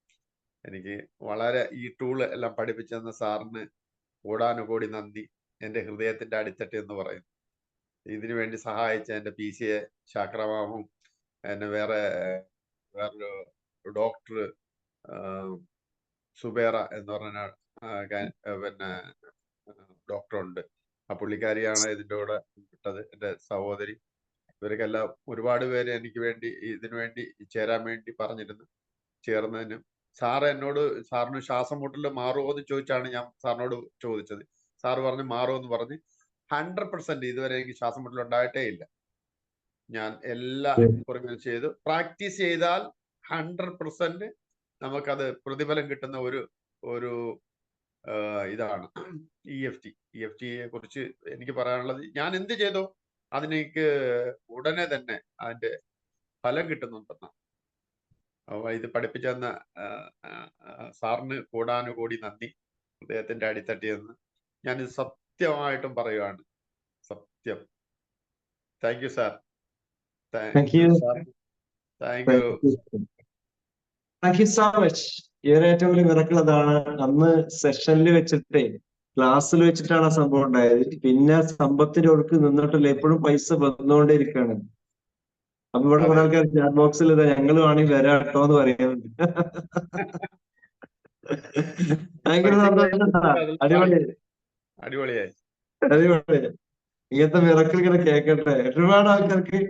എനിക്ക് വളരെ ഈ ടൂൾ എല്ലാം പഠിപ്പിച്ചെന്ന സാറിന് കോടാനുകോടി നന്ദി. എൻ്റെ ഹൃദയത്തിന്റെ അടിത്തട്ട് എന്ന് പറയുന്നു. ഇതിനു വേണ്ടി സഹായിച്ച എൻ്റെ PCA ശാക്രമാമും എന്നെ വേറൊരു ഡോക്ടർ സുബേറ എന്ന് പറഞ്ഞ പിന്നെ ഡോക്ടറുണ്ട്. ആ പുള്ളിക്കാരിയാണ് ഇതിൻ്റെ കൂടെ വിട്ടത്, എൻ്റെ സഹോദരി. ഇവർക്കെല്ലാം ഒരുപാട് പേര് എനിക്ക് വേണ്ടി ഇതിനു വേണ്ടി ചേരാൻ വേണ്ടി പറഞ്ഞിരുന്നു. ചേർന്നതിനും സാറിന് ശ്വാസം മുട്ടൽ മാറുമോ എന്ന് ചോദിച്ചാണ് ഞാൻ സാറിനോട് ചോദിച്ചത്. സാറ് പറഞ്ഞു മാറുമെന്ന് പറഞ്ഞ്. 100% ഇതുവരെ എനിക്ക് ശ്വാസം മുട്ടൽ ഉണ്ടായിട്ടേ ഇല്ല. ഞാൻ എല്ലാ പുറമെ ചെയ്തു. പ്രാക്ടീസ് ചെയ്താൽ 100% നമുക്കത് പ്രതിഫലം കിട്ടുന്ന ഒരു ഇതാണ് EFTയെ കുറിച്ച് എനിക്ക് പറയാനുള്ളത്. ഞാൻ എന്ത് ചെയ്തോ അതിനെനിക്ക് ഉടനെ തന്നെ അതിന്റെ ഫലം കിട്ടുന്നുണ്ടെന്നാണ്. ഇത് പഠിപ്പിച്ചെന്ന സാറിന് കൂടാനുകൂടി നന്ദി. അദ്ദേഹത്തിന്റെ അടിത്തട്ടിയെന്ന് ഞാനിത് സത്യമായിട്ടും പറയുകയാണ്. സത്യം. Thank you sir. Thank you. Thank you so much. ഏറ്റവും വലിയ മിറക്കിൾ അതാണ്. അന്ന് സെഷനിൽ വെച്ചിട്ടേ ക്ലാസ്സിൽ വെച്ചിട്ടാണ് ആ സംഭവം ഉണ്ടായത്. പിന്നെ സമ്പത്തിന്റെ ഒഴുക്ക് നിന്നിട്ടില്ല, എപ്പോഴും പൈസ വന്നുകൊണ്ടേയിരിക്കുകയാണ്. അപ്പൊ ഇവിടെ കുറെ ആൾക്കാർ ചാറ്റ് ബോക്സിൽ ഇതാ ഞങ്ങൾ വേണമെങ്കിൽ വരാട്ടോ എന്ന് പറയുന്നുണ്ട്. ഭയങ്കര സന്തോഷം. അടിപൊളിയായി. ഇങ്ങനത്തെ മിറക്കിൾ ഇങ്ങനെ കേൾക്കട്ടെ. ഒരുപാട് ആൾക്കാർക്ക്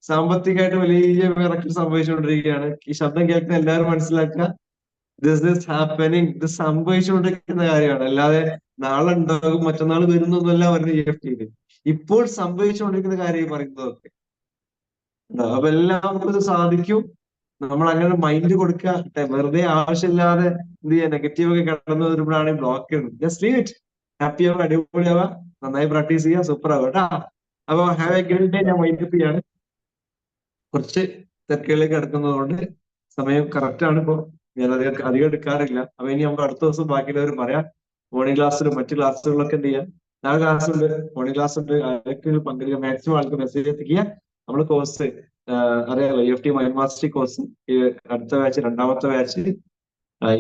സാമ്പത്തികമായിട്ട് വലിയ മിറക്കിൾ സംഭവിച്ചുകൊണ്ടിരിക്കുകയാണ്. ഈ ശബ്ദം കേൾക്കുന്ന എല്ലാവരും മനസ്സിലാക്കുക, ദിസ് ഈസ് ഹാപ്പനിങ്. ഇത് സംഭവിച്ചുകൊണ്ടിരിക്കുന്ന കാര്യമാണ്. അല്ലാതെ നാളെ ഉണ്ടാകും മറ്റന്നാൾ വരുന്നൊന്നുമല്ല പറഞ്ഞ EFT. ഇപ്പോൾ സംഭവിച്ചുകൊണ്ടിരിക്കുന്ന കാര്യം പറയുന്നതൊക്കെ. അപ്പൊ എല്ലാവർക്കും ഇത് സാധിക്കും. നമ്മൾ അങ്ങനെ മൈൻഡ് കൊടുക്കുക. വെറുതെ ആവശ്യമില്ലാതെ എന്ത് ചെയ്യാ നെഗറ്റീവ് ഒക്കെ കടന്നു വരുമ്പോഴാണ് ബ്ലോക്ക് ചെയ്യുന്നത്. Just leave it. ഹാപ്പി ആവുക, അടിപൊളിയാവുക, നന്നായി പ്രാക്ടീസ് ചെയ്യുക, സൂപ്പർ ആവുക കേട്ടാ. അപ്പൊ ഹാവ് എ ഗ്രേറ്റ് ഡേ. ഞാൻ മൈൻഡ് അപ്പ് ചെയ്യാണ്. കുറച്ച് തിരക്കുകളിലേക്ക് കിടക്കുന്നത് കൊണ്ട് സമയം കറക്റ്റ് ആണ്. ഇപ്പൊ ഞാൻ അധികം എടുക്കാറില്ല. അപ്പൊ ഇനി നമുക്ക് അടുത്ത ദിവസം ബാക്കിയുള്ളവർ പറയാം. മോർണിംഗ് ക്ലാസ്സിലും മറ്റു ക്ലാസ്സുകളിലൊക്കെ എന്ത് ചെയ്യാം. നാളെ ക്ലാസ് ഉണ്ട്, മോർണിംഗ് ക്ലാസ് ഉണ്ട്. ആൾക്ക് പങ്കെടുക്കുക. മാക്സിമം ആൾക്ക് മെസ്സേജ് എത്തിക്കുക. നമ്മൾ കോഴ്സ് അറിയാലോ, EFT മൈൻഡ് മാസ്റ്ററി കോഴ്സ് അടുത്ത ബാച്ച്, രണ്ടാമത്തെ ബാച്ച്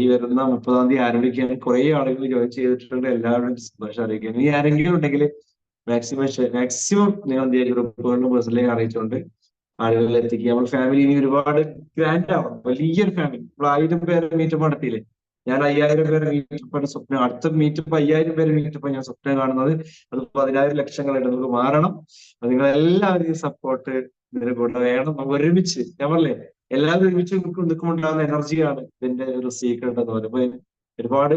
ഈ വരുന്ന 30-ാം തീയതി ആരംഭിക്കുകയാണ്. കുറെ ആളുകൾ ജോയിൻ ചെയ്തിട്ടുണ്ട്. എല്ലാവരും സന്തോഷം അറിയിക്കുകയാണ്. ഇനി ആരെങ്കിലും ഉണ്ടെങ്കിൽ മാക്സിമം നിങ്ങൾ എന്ത് ചെയ്യുക, ഗ്രൂപ്പുകളിലും പേഴ്സണലി അറിയിച്ചുകൊണ്ട് ആളുകളിൽ എത്തിക്കുക. നമ്മൾ ഫാമിലി ഇനി ഒരുപാട് ഗ്രാൻഡ് ആവണം. വലിയൊരു ഫാമിലി. നമ്മൾ 1000 പേരെ മീറ്റപ്പ് നടത്തിയില്ലേ. ഞാൻ 5000 പേരെ മീറ്റപ്പാണ് സ്വപ്നം. അടുത്ത മീറ്റപ്പ് 5000 പേരെ മീറ്റപ്പ് ഞാൻ സ്വപ്നം കാണുന്നത്. അത് 10,000 ലക്ഷങ്ങളായിട്ട് നമുക്ക് മാറണം. നിങ്ങളെല്ലാവരും സപ്പോർട്ട് ഇതിന് കൂടെ വേണം. നമുക്ക് ഒരുമിച്ച്, ഞാൻ പറഞ്ഞേ, എല്ലാവരും ഒരുമിച്ച് നിൽക്കുമ്പോണ്ടാകുന്ന എനർജിയാണ് ഇതിന്റെ ഒരു സീക്രട്ട് എന്ന് പറയുന്നത്. ഒരുപാട്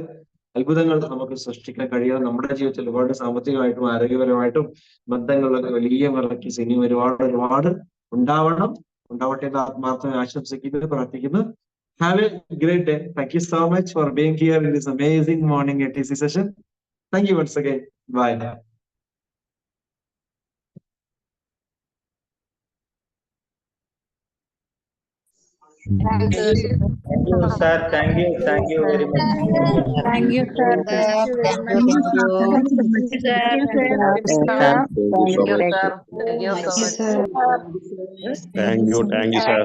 അത്ഭുതങ്ങൾ നമുക്ക് സൃഷ്ടിക്കാൻ കഴിയാതെ നമ്മുടെ ജീവിതത്തിൽ ഒരുപാട് സാമ്പത്തികമായിട്ടും ആരോഗ്യപരമായിട്ടും ബന്ധങ്ങളിലൊക്കെ വലിയ വിളക്കി ഇനിയും ഒരുപാട് ഉണ്ടാവട്ടെ എന്ന് ആത്മാർത്ഥമായി ആശംസിക്കുന്നു, പ്രാർത്ഥിക്കുന്നു. Have a great day. Thank you so much for being here in this amazing morning ATC session. Thank you once again. Bye. Thank you, sir. Thank you very much. Thank you, sir. Thank you, sir.